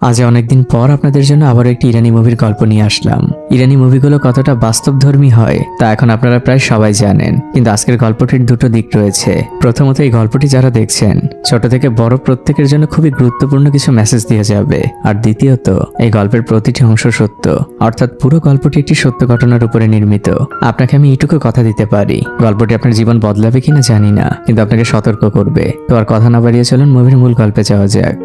আজ অনেকদিন পর আপনাদের জন্য আবার একটি ইরানি মুভির গল্প নিয়ে আসলাম। ইরানি মুভিগুলো কতটা বাস্তবধর্মী হয় তা এখন আপনারা প্রায় সবাই জানেন, কিন্তু আজকের গল্পটির দুটো দিক রয়েছে। প্রথমত, এই গল্পটি যারা দেখছেন ছোট থেকে বড় প্রত্যেকের জন্য খুবই গুরুত্বপূর্ণ কিছু মেসেজ দিয়ে যাবে। আর দ্বিতীয়ত, এই গল্পের প্রতিটি অংশ সত্য, অর্থাৎ পুরো গল্পটি একটি সত্য ঘটনার উপরে নির্মিত। আপনাকে আমি এইটুকু কথা দিতে পারি, গল্পটি আপনার জীবন বদলাবে কিনা জানি না, কিন্তু আপনাকে সতর্ক করবে। তো আর কথা না বাড়িয়ে চলুন মুভির মূল গল্পে যাওয়া যাক।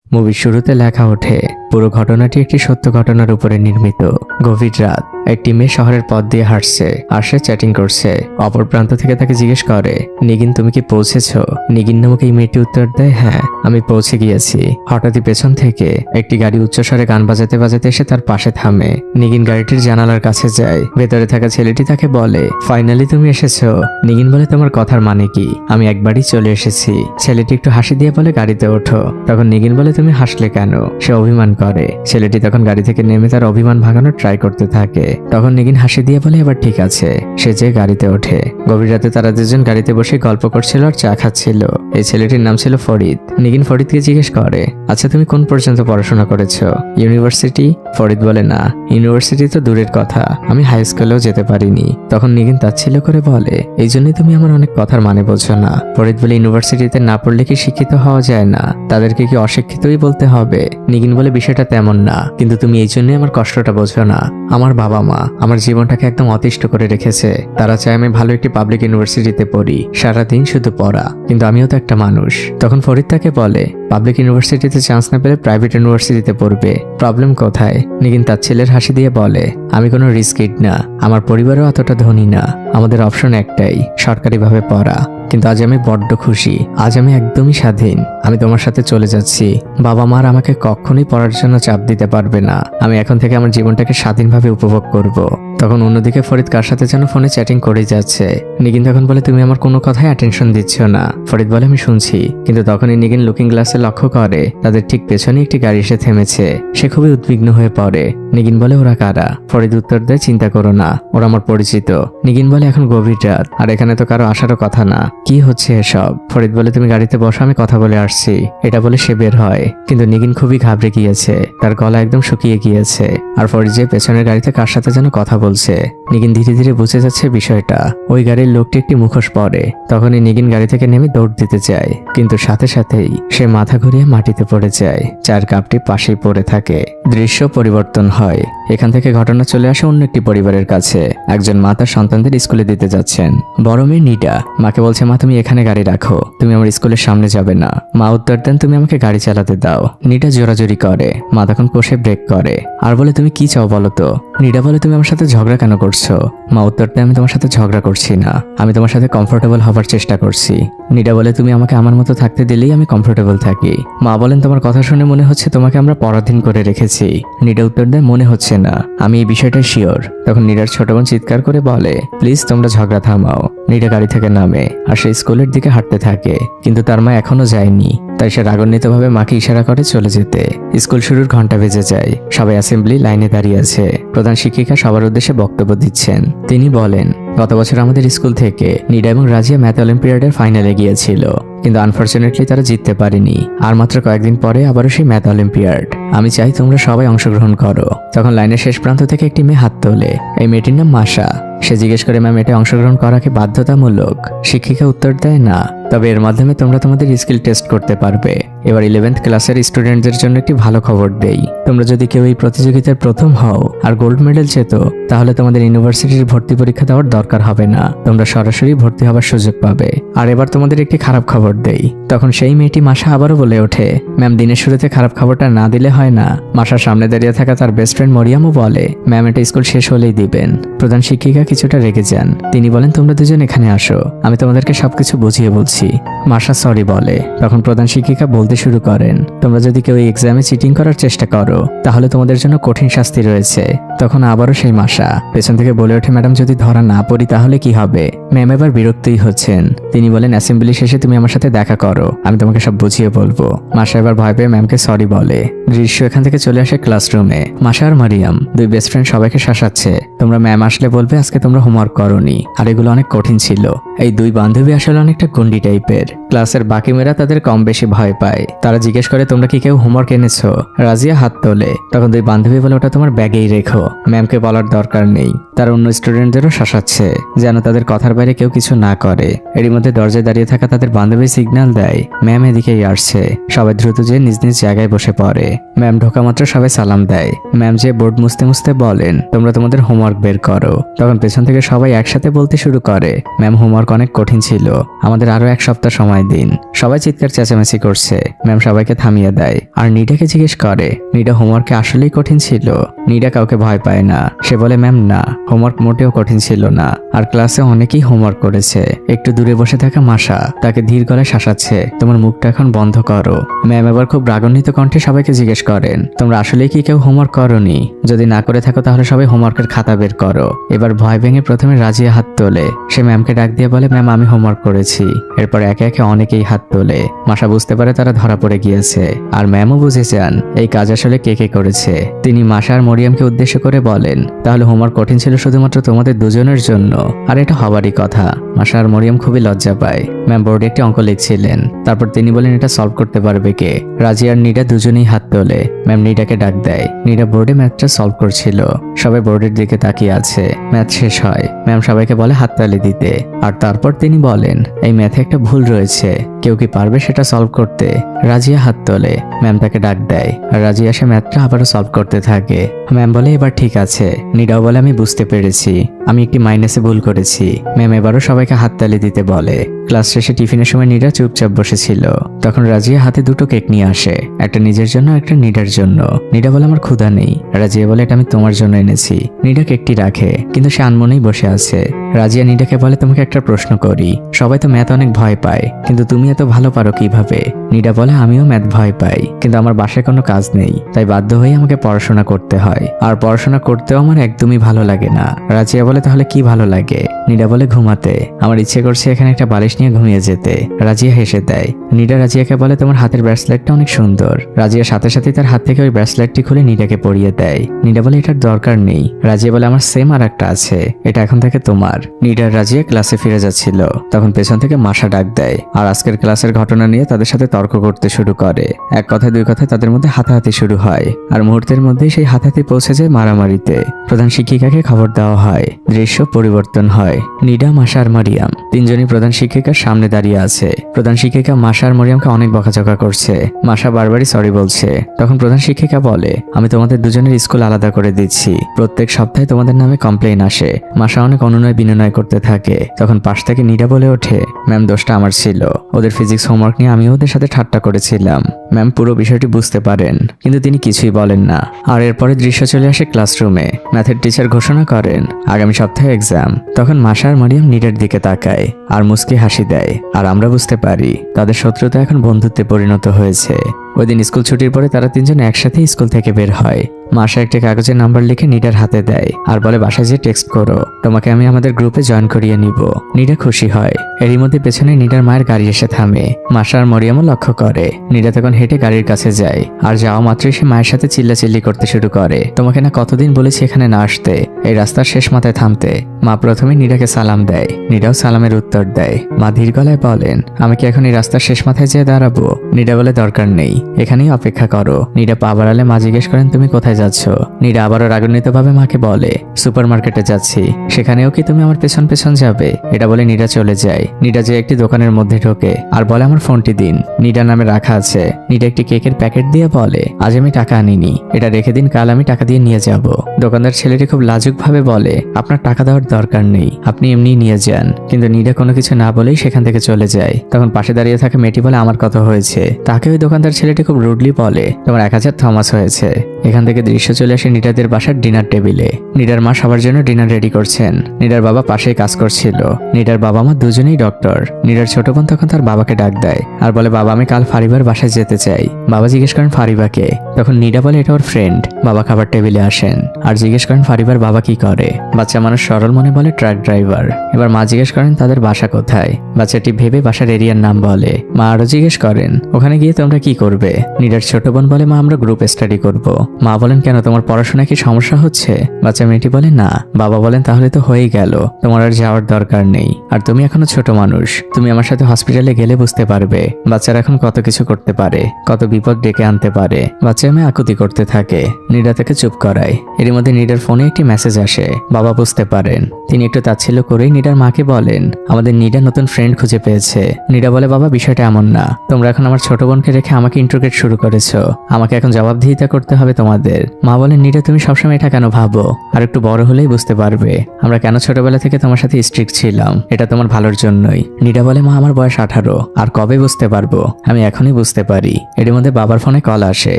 মুভির শুরুতে লেখা ওঠে, পুরো ঘটনাটি একটি সত্য ঘটনার উপরে নির্মিত। গভীর রাত, একটি মেয়ে শহরের পথ দিয়ে হাঁটছে আর সে চ্যাটিং করছে। অপর প্রান্ত থেকে তাকে জিজ্ঞেস করে, নিগিন তুমি কি পৌঁছেছ? নিগিন নামক এই মেয়েটি উত্তর দেয়, হ্যাঁ আমি পৌঁছে গিয়েছি। হঠাৎই পেছন থেকে একটি গাড়ি উচ্চস্বরে গান বাজাতে বাজাতে এসে তার পাশে থামে। নিগিন গাড়িটির জানালার কাছে যায়। ভেতরে থাকা ছেলেটি তাকে বলে, ফাইনালি তুমি এসেছো। নিগিন বলে, তোমার কথার মানে কি? আমি একবারই চলে এসেছি। ছেলেটি একটু হাসি দিয়ে বলে, গাড়িতে ওঠো। তখন নিগিন বলে, তুমি হাসলে কেন? সে অভিমান করে। ছেলেটি তখন গাড়ি থেকে নেমে তার অভিমান ভাঙানোর ট্রাই করতে থাকে। তখন নিগিন হাসি দিয়ে বলে, এবার ঠিক আছে। সে যে গাড়িতে ওঠে। গভীর রাতে তারা দুজন গাড়িতে বসে গল্প করছিল আর চা খাচ্ছিল। এই ছেলেটির নাম ছিল ফরিদ। নিগিন ফরিদকে জিজ্ঞেস করে, আচ্ছা তুমি কোন পর্যন্ত পড়াশোনা করেছো? ইউনিভার্সিটি? ফরিদ বলে, না ইউনিভার্সিটি তো দূরের কথা, আমি হাই স্কুলেও যেতে পারিনি। তখন নিগিন তাচ্ছিল্য করে বলে, এই জন্যই তুমি আমার অনেক কথার মানে বোঝো না। ফরিদ বলে, ইউনিভার্সিটিতে না পড়লে কি শিক্ষিত হওয়া যায় না? তাদেরকে কি অশিক্ষিতই বলতে হবে? নিগিন বলে, বিষয়টা তেমন না, কিন্তু তুমি এই জন্যই আমার কষ্টটা বোঝো না। আমার বাবা মা আমার জীবনটাকে একদম অতিষ্ঠ করে রেখেছে। তারা চায় আমি ভালো একটি পাবলিক ইউনিভার্সিটিতে পড়ি, সারাদিন শুধু পড়া, কিন্তু আমিও তো একটা মানুষ। তখন ফরিদ তাকে বলে, পাবলিক ইউনিভার্সিটিতে চান্স না পেলে প্রাইভেট ইউনিভার্সিটিতে পড়বে, প্রবলেম কোথায়? নিগিন তার ছেলের হাসি দিয়ে বলে, আমি কোনো রিস্ক কিড না, আমার পরিবারও অতটা ধনী না, আমাদের অপশন একটাই, সরকারিভাবে পড়া। কিন্তু আজ আমি বড্ড খুশি, আজ আমি একদমই স্বাধীন। আমি তোমার সাথে চলে যাচ্ছি। বাবা মার আমাকে কখনোই পড়ার জন্য চাপ দিতে পারবে না। আমি এখন থেকে আমার জীবনটাকে স্বাধীনভাবে উপভোগ করব। তখন অন্যদিকে ফরিদ কার সাথে যেন ফোনে চ্যাটিং করেই যাচ্ছে। নিগিন তখন বলে, তুমি আমার কোনো কথায় অ্যাটেনশন দিচ্ছ না। ফরিদ বলে, আমি শুনছি। কিন্তু তখনই নিগিন লুকিং গ্লাসে লক্ষ্য করে তাদের ঠিক পেছনে একটি গাড়ি এসে থেমেছে। সে খুবই উদ্বিগ্ন হয়ে পড়ে। নিগিন বলে, ওরা কারা? ফরিদ উত্তর দেয়, চিন্তা করো না, ওরা আমার পরিচিত। নিগিন বলে, এখন গভীর রাত আর এখানে তো কারো আসারও কথা না, কি হচ্ছে এসব? ফরিদ বলে, তুমি গাড়িতে বসো, আমি কথা বলে আসছি। এটা বলে সে বের হয়, কিন্তু নিগিন খুবই ঘাবড়ে গিয়েছে, তার গলা একদম শুকিয়ে গিয়েছে। আর ফরিদ যে পেছনের গাড়িতে কার সাথে যেন কথা বলছে। নিগিন ধীরে ধীরে বুঝে যাচ্ছে বিষয়টা। ওই গাড়ির লোকটি একটি মুখোশ পরে। তখনই নিগিন গাড়ি থেকে নেমে দৌড় দিতে যায়, কিন্তু সাথে সাথেই সে মাথা ঘুরিয়ে মাটিতে পড়ে যায়। চার কাপটি পাশেই পড়ে থাকে। দৃশ্য পরিবর্তন হয়। এখান থেকে ঘটনা চলে আসে অন্য একটি পরিবারের কাছে। একজন মা তার সন্তানদের স্কুলে দিতে যাচ্ছেন। বড় মেয়ে নিডা মাকে বলছে, মা তুমি এখানে গাড়ি রাখো, তুমি আমার স্কুলের সামনে যাবে না। মা উত্তর দেন, তুমি আমাকে গাড়ি চালাতে দাও। নিডা জোরাজোরি করে। মা তখন কষে ব্রেক করে আর বলে, তুমি কি চাও বলো তো? নিডা বলে, তুমি আমার সাথে ঝগড়া কেন করছো? মা উত্তর দেয়, আমি তোমার সাথে ঝগড়া করছি না, আমি তোমার সাথে কমফোর্টেবল হবার চেষ্টা করছি। নিডা বলে, তুমি আমাকে আমার মতো থাকতে দিলেই আমি কমফোর্টেবল থাকি। মা বলেন, তোমার কথা শুনে মনে হচ্ছে তোমাকে আমরা পরাধীন করে রেখেছি। নিডা উত্তর দেয়, মনে হচ্ছে না, আমি এই বিষয়টা শিওর। তখন নিডার ছোট বোন চিৎকার করে বলে, প্লিজ তোমরা ঝগড়া থামাও। নিডা গাড়ি থেকে নামে আর সে স্কুলের দিকে হাঁটতে থাকে, কিন্তু তার মা এখনো যায়নি। তাই সে রাগান্বিতভাবে মাকে ইশারা করে চলে যেতে। স্কুল শুরুর ঘন্টা বেজে যায়। সবাই অ্যাসেম্বলি লাইনে দাঁড়িয়ে আছে। প্রধান শিক্ষিকা সবার উদ্দেশ্যে বক্তব্য দিচ্ছেন। তিনি বলেন, গত বছর আমাদের স্কুল থেকে নিডা এবং রাজিয়া ম্যাথ অলিম্পিয়াডের ফাইনালে গিয়েছিল, কিন্তু আনফরচুনেটলি তারা জিততে পারেনি। আর মাত্র কয়েকদিন পরে আবারও সেই ম্যাথ অলিম্পিয়াড। আমি চাই তোমরা সবাই অংশগ্রহণ করো। তখন লাইনের শেষ প্রান্ত থেকে একটি মেয়ে হাত তোলে। এই মেয়েটির নাম মাশা। সে জিজ্ঞেস করে, ম্যাম এটা অংশগ্রহণ করা কি বাধ্যতামূলক? শিক্ষিকা উত্তর দেয়, না, তবে এর মাধ্যমে তোমরা তোমাদের স্কিল টেস্ট করতে পারবে। এবার 11th ক্লাসের স্টুডেন্টদের জন্য একটি ভালো খবর দেই, তোমরা যদি কেউ এই প্রতিযোগিতার প্রথম হও আর গোল্ড মেডেল জেতো, তাহলে তোমাদের ইউনিভার্সিটির ভর্তি পরীক্ষা দেওয়ার দরকার হবে না, তোমরা সরাসরি ভর্তি হবার সুযোগ পাবে। আর এবার তোমাদের একটি খারাপ খবর দেই। তখন সেই মেয়েটি মাশা আবারও বলে ওঠে, ম্যাম দিনের শুরুতে খারাপ খবরটা না দিলে হয় না? মাশার সামনে দাঁড়িয়ে থাকা তার বেস্ট ফ্রেন্ড মরিয়ামও বলে, ম্যাম এটা স্কুল শেষ হলেই দিবেন। প্রধান শিক্ষিকা কিছুটা রেগে যান। তিনি বলেন, তোমরা দুজন এখানে আসো, আমি তোমাদেরকে সবকিছু বুঝিয়ে বলছি। মাশা সরি বলে। তখন প্রধান শিক্ষিকা বলতে শুরু করেন, তোমরা যদি কেউ এই এক্সামে চিটিং করার চেষ্টা করো তাহলে তোমাদের জন্য কঠিন শাস্তি রয়েছে। তখন আবারও সেই মাশা পেছন থেকে বলে ওঠে, ম্যাডাম যদি ধরা না পড়ি তাহলে কি হবে? ম্যাম এবার বিরক্তই হচ্ছেন। তিনি বলেন, অ্যাসেম্বলি শেষে তুমি আমার সাথে দেখা করো, আমি তোমাকে সব বুঝিয়ে বলবো। মাশা এবার ভয় পেয়ে ম্যামকে সরি বলে। দৃশ্য দৃশ্য এখান থেকে চলে আসে ক্লাসরুমে। মাসা আর মারিয়াম দুই বেস্ট ফ্রেন্ড সবাইকে শাসাচ্ছে, তোমরা ম্যাম আসলে বলবে আজকে তোমরা হোমওয়ার্ক করোনি, আর এগুলো অনেক কঠিন ছিল। এই দুই বান্ধবী আসলে অনেকটা গুন্ডি টাইপের। ক্লাসের বাকি মেয়েরা তাদের কম বেশি ভয় পায়। তারা জিজ্ঞেস করে তোমরা কি কেউ হোমওয়ার্ক এনেছো? রাজিয়া হাত তোলে। তখন দুই বান্ধবী বলে ওটা তোমার ব্যাগেই রেখো, ম্যামকে বলার দরকার নেই। তারা অন্য স্টুডেন্টদেরও শাসাচ্ছে যেন তাদের কথার বাইরে কেউ কিছু না করে। এরই মধ্যে দরজায় দাঁড়িয়ে থাকা তাদের বান্ধবী সিগন্যাল দেয় ম্যাম এদিকেই আসছে। সবাই দ্রুত যেয়ে নিজ নিজ জায়গায় বসে পড়ে। ম্যাম ঢোকা মাত্র সবাই সালাম দেয়। ম্যাম যে বোর্ড মুছতে মুছতে বলেন তোমরা তোমাদের হোমওয়ার্ক বের করো। তখন পেছন থেকে সবাই একসাথে বলতে শুরু করে ম্যাম হোমওয়ার্ক অনেক কঠিন ছিল, আমাদের আরো এক সপ্তাহ সময় দিন। সবাই চিৎকার চেঁচামেচি করছে। ম্যাম সবাইকে থামিয়ে দেয় আর নিডাকে জিজ্ঞেস করে নিডা হোমওয়ার্কে আসলেই কঠিন ছিল? নিডা কাউকে ভয় পায় না। সে বলে ম্যাম না, হোমওয়ার্ক মোটেও কঠিন ছিল না, আর ক্লাসে অনেকেই হোমওয়ার্ক করেছে। একটু দূরে বসে থাকা মাসা তাকে ধীর গলায় শাসাচ্ছে তোমার মুখটা এখন বন্ধ করো। ম্যাম এবার খুব রাগান্বিত কণ্ঠে সবাইকে জিজ্ঞেস করেন তোমরা আসলেই কি কেউ হোমওয়ার্ক করোনি? যদি না করে থাকো তাহলে সবাই হোমওয়ার্কের খাতা বের করো। এবার ভয় ভেঙে প্রথমে রাজিয়া হাত তোলে। সে ম্যামকে ডাক দিয়ে বলে ম্যাম আমি হোমওয়ার্ক করেছি। এরপর একে একে অনেকেই হাত তোলে। মাসা বুঝতে পারে তারা ধরা পড়ে গিয়েছে, আর ম্যামও বুঝে যান এই কাজ আসলে কে কে করেছে। তিনি মাসা আর মরিয়ামকে উদ্দেশ্য করে বলেন তাহলে হোমওয়ার্ক কঠিন ছিল শুধুমাত্র তোমাদের দুজনের জন্য, আর এটা হবারই কথা। মাসা আর মরিয়াম খুবই লজ্জা পায়। ম্যাম বোর্ডে একটি অঙ্ক লিখছিলেন, তারপর তিনি বলেন এটা সলভ করতে পারবে কে? রাজিয়া আর নিডা দুজনেই হাত তোলে। ম্যাম নিডাকে ডাক দেয়। নিডা বোর্ডে ম্যাথটা সলভ করছিল। সবাই বোর্ডের দিকে তাকিয়ে আছে। ম্যাথ শেষ হয়। ম্যাম সবাইকে বলে হাততালি দিতে, আর তারপর তিনি বলেন এই ম্যাথে একটা ভুল রয়েছে, কেউ কি পারবে সেটা সলভ করতে? রাজিয়া হাত তোলে। ম্যাম তাকে ডাক দেয় আর রাজিয়া সে ম্যাথটা আবারও সলভ করতে থাকে। ম্যাম বলে এবার ঠিক আছে। নিডাও বলে আমি বুঝতে পেরেছি, আমি একটি মাইনাসে ভুল করেছি। ম্যাম এবারও সবাইকে হাততালি দিতে বলে। ক্লাস শেষে টিফিনের সময় নিডা চুপচাপ বসেছিল। তখন রাজিয়া হাতে দুটো কেক নিয়ে আসে, একটা নিজের জন্য একটা নিডার জন্য। নিডা বলে আমার ক্ষুধা নেই। রাজিয়া বলে এটা আমি তোমার জন্য এনেছি। নিডা কেকটি রাখে, কিন্তু সে আনমনেই বসে আছে। রাজিয়া নিডাকে বলে তোমাকে একটা প্রশ্ন করি, সবাই তো ম্যাথ অনেক ভয় পায়, কিন্তু তুমি এত ভালো পারো কিভাবে? নিডা বলে আমিও ম্যাথ ভয় পাই, কিন্তু আমার বাসায় কোনো কাজ নেই, তাই বাধ্য হয়ে আমাকে পড়াশোনা করতে হয়, আর পড়াশোনা করতেও আমার একদমই ভালো লাগে না। রাজিয়া বলে তাহলে কি ভালো লাগে? নিডা বলে ঘুমাতে, আমার ইচ্ছে করছে এখানে একটা বালিশ নিয়ে ঘুমিয়ে যেতে। রাজিয়া হেসে দেয়। নিডা রাজিয়াকে বলে তোমার হাতের ব্রেসলেটটা অনেক সুন্দর। রাজিয়ার সাথে সাথে তার হাত থেকে ওই ব্রেসলেটটি খুলে নিডাকে পরিয়ে দেয়। নিডা বলে এটার দরকার নেই। রাজিয়া বলে আমার সেম আর একটা আছে, এটা এখন থেকে তোমার। নিডা আর রাজিয়া ক্লাসে ফিরে যাচ্ছিল, তখন পেছন থেকে মাসা ডাক দেয় আর আজকের ক্লাসের ঘটনা নিয়ে তাদের সাথে তর্ক করতে শুরু করে। এক কথায় দুই কথায় তাদের মধ্যে হাতাহাতি শুরু হয়, আর মুহূর্তের মধ্যেই সেই হাতাহাতি পৌঁছে যায় মারামারিতে। প্রধান শিক্ষিকাকে খবর দেওয়া হয়। দৃশ্য পরিবর্তন হয়। নিডা, মাসা আর মারিয়াম তিনজনই প্রধান শিক্ষিকার সামনে দাঁড়িয়ে আছে। প্রধান শিক্ষিকা মাসা আর মরিয়ামকে অনেক বকাঝকা করছে। মাসা বারবারই সরি বলছে। তখন প্রধান শিক্ষিকা বলে আমি তোমাদের দুজনের স্কুল আলাদা করে দিচ্ছি, প্রত্যেক সপ্তাহে তোমাদের নামে কমপ্লেইন আসে। মাসা অনেক অনুনয় বিনয় করতে থাকে। তখন পাশ থেকে নিডা বলে ওঠে ম্যাম দোষটা আমার ছিল, ওদের ফিজিক্স হোমওয়ার্ক নিয়ে আমি ওদের সাথে ঠাট্টা করেছিলাম। ম্যাম পুরো বিষয়টি বুঝতে পারেন, কিন্তু তিনি কিছুই বলেন না। আর এরপরে দৃশ্য চলে আসে ক্লাসরুমে। ম্যাথের টিচার ঘোষণা করেন আগামী সপ্তাহে এক্সাম। তখন মাসা আর মারিয়াম নিডার দিকে তাকায় আর মুচকি হাসি দেয়, আর আমরা বুঝতে পারি তাদের শত্রুতা এখন বন্ধুত্বে পরিণত হয়েছে। ওই দিন স্কুল ছুটির পরে তারা তিনজন একসাথে স্কুল থেকে বের হয়। মাসা একটা কাগজের নাম্বার লিখে নিডার হাতে দেয় আর বলে বাসায় যেয়ে টেক্সট করো, তোমাকে আমি আমাদের গ্রুপে জয়েন করিয়ে নিব। নিডা খুশি হয়। এরই মধ্যে পেছনে নিডার মায়ের গাড়ি এসে থামে। মাসা আর মরিয়ামও লক্ষ্য করে। নিডা তখন হেঁটে গাড়ির কাছে যায়, আর যাওয়া মাত্রই সে মায়ের সাথে চিল্লাচিল্লি করতে শুরু করে, তোমাকে না কতদিন বলেছি এখানে না আসতে, এই রাস্তার শেষ মাথায় থামতে। মা প্রথমে নিডাকে সালাম দেয়। নিডাও সালামের উত্তর দেয়। মা ধীর গলায় বলেন আমি কি এখন এই রাস্তার শেষ মাথায় যেয়ে দাঁড়াবো? নিডা বলে দরকার নেই, এখানেই অপেক্ষা করো। নিডা পা বাড়ালে মা জিজ্ঞেস করেন তুমি কোথায় যাচ্ছ? নিডা আবারও রাগান্বিতভাবে মাকে বলে সুপার মার্কেটে যাচ্ছি, সেখানেও কি তুমি আমার পেছন পেছন যাবে? এটা বলে নিডা চলে যায়। নিডা যে একটি দোকানের মধ্যে ঢোকে আর বলে আমার ফোনটি দিন, নিডা নামে রাখা আছে। নিডা একটি কেকের প্যাকেট দিয়ে বলে আজ আমি টাকা আনিনি, এটা রেখে দিন, কাল আমি টাকা দিয়ে নিয়ে যাব। দোকানদার ছেলেটি খুব লাজুক ভাবে বলে আপনার টাকা দেওয়ার দরকার নেই, আপনি এমনি নিয়ে যান। কিন্তু নিডা কোনো কিছু না বলেই সেখান থেকে চলে যায়। তখন পাশে দাঁড়িয়ে থাকা মেয়েটি বলে আমার কথা হয়েছে। তাকে ওই দোকানদার ছেলেটি খুব রুডলি বলে তোমার 1000 থমাস হয়েছে। এখান থেকে দৃশ্য চলে আসে নিডাদের বাসার ডিনার টেবিলে। নিডার মা সবার জন্য ডিনার রেডি করছেন। নিডার বাবা পাশেই কাজ করছিল। নিডার বাবা মা দুজনেই ডক্টর। নিডার ছোট বোন তখন তার বাবাকে ডাক দেয় আর বলে, বাবা আমি কাল ফারিবার বাসায় যেতে চাই। বাবা জিজ্ঞেস করেন ফারিবাকে। তখন নিডা বলে এটা ওর ফ্রেন্ড। বাবা খাবার টেবিলে আসেন আর জিজ্ঞেস করেন ফারিবার বাবা কি করে। বাচ্চা মানুষ সরল মনে বলে ট্রাক ড্রাইভার। এবার মা জিজ্ঞেস করেন তাদের বাসা কোথায়। বাচ্চাটি ভেবে বাসার এরিয়ার নাম বলে। মা আরো জিজ্ঞেস করেন ওখানে গিয়ে তোমরা কি করবে। নিডার ছোট বোন বলে, মা আমরা গ্রুপ স্টাডি করব। মা বলেন কেন, তোমার পড়াশোনায় কি সমস্যা হচ্ছে। বাচ্চা মেয়েটি বলে না। বাবা বলেন তাহলে তো হয়েই গেল, তোমার আর যাওয়ার দরকার নেই। আর তুমি এখনো ছোট মানুষ, তুমি আমার সাথে হসপিটালে গেলে বুঝতে পারবে বাচ্চারা এখন কত কিছু করতে পারে, কত বিপদ ডেকে আনতে পারে। বাচ্চা মেয়ে আকুতি করতে থাকে। নিডা তাকে চুপ করায়। এর মধ্যে নিডার ফোনে একটি মেসেজ আসে। বাবা বুঝতে পারেন। তিনি একটু তাচ্ছিল্য করেই নিডার মাকে বলেন, আমাদের নিডা নতুন ফ্রেন্ড খুঁজে পেয়েছে। নিডা বলে, বাবা বিষয়টা এমন না, তোমরা এখন আমার ছোট বোনকে রেখে আমাকে ইন্ট্রোগেট শুরু করেছো, আমাকে এখন জবাবদিহিতা করতে হবে তোমাদের। মা বলেন, নিডা তুমি সবসময় এটা কেন ভাবো, আর একটু বড় হলেই বুঝতে পারবে আমরা কেন ছোটবেলা থেকে তোমার সাথে স্ট্রিক্ট ছিলাম, এটা তোমার ভালোর জন্যই। নিডা বলে, মা আমার বয়স 18, আর কবে বুঝতে পারবো, আমি এখনই বুঝতে পারি। এর মধ্যে বাবার ফোনে কল আসে।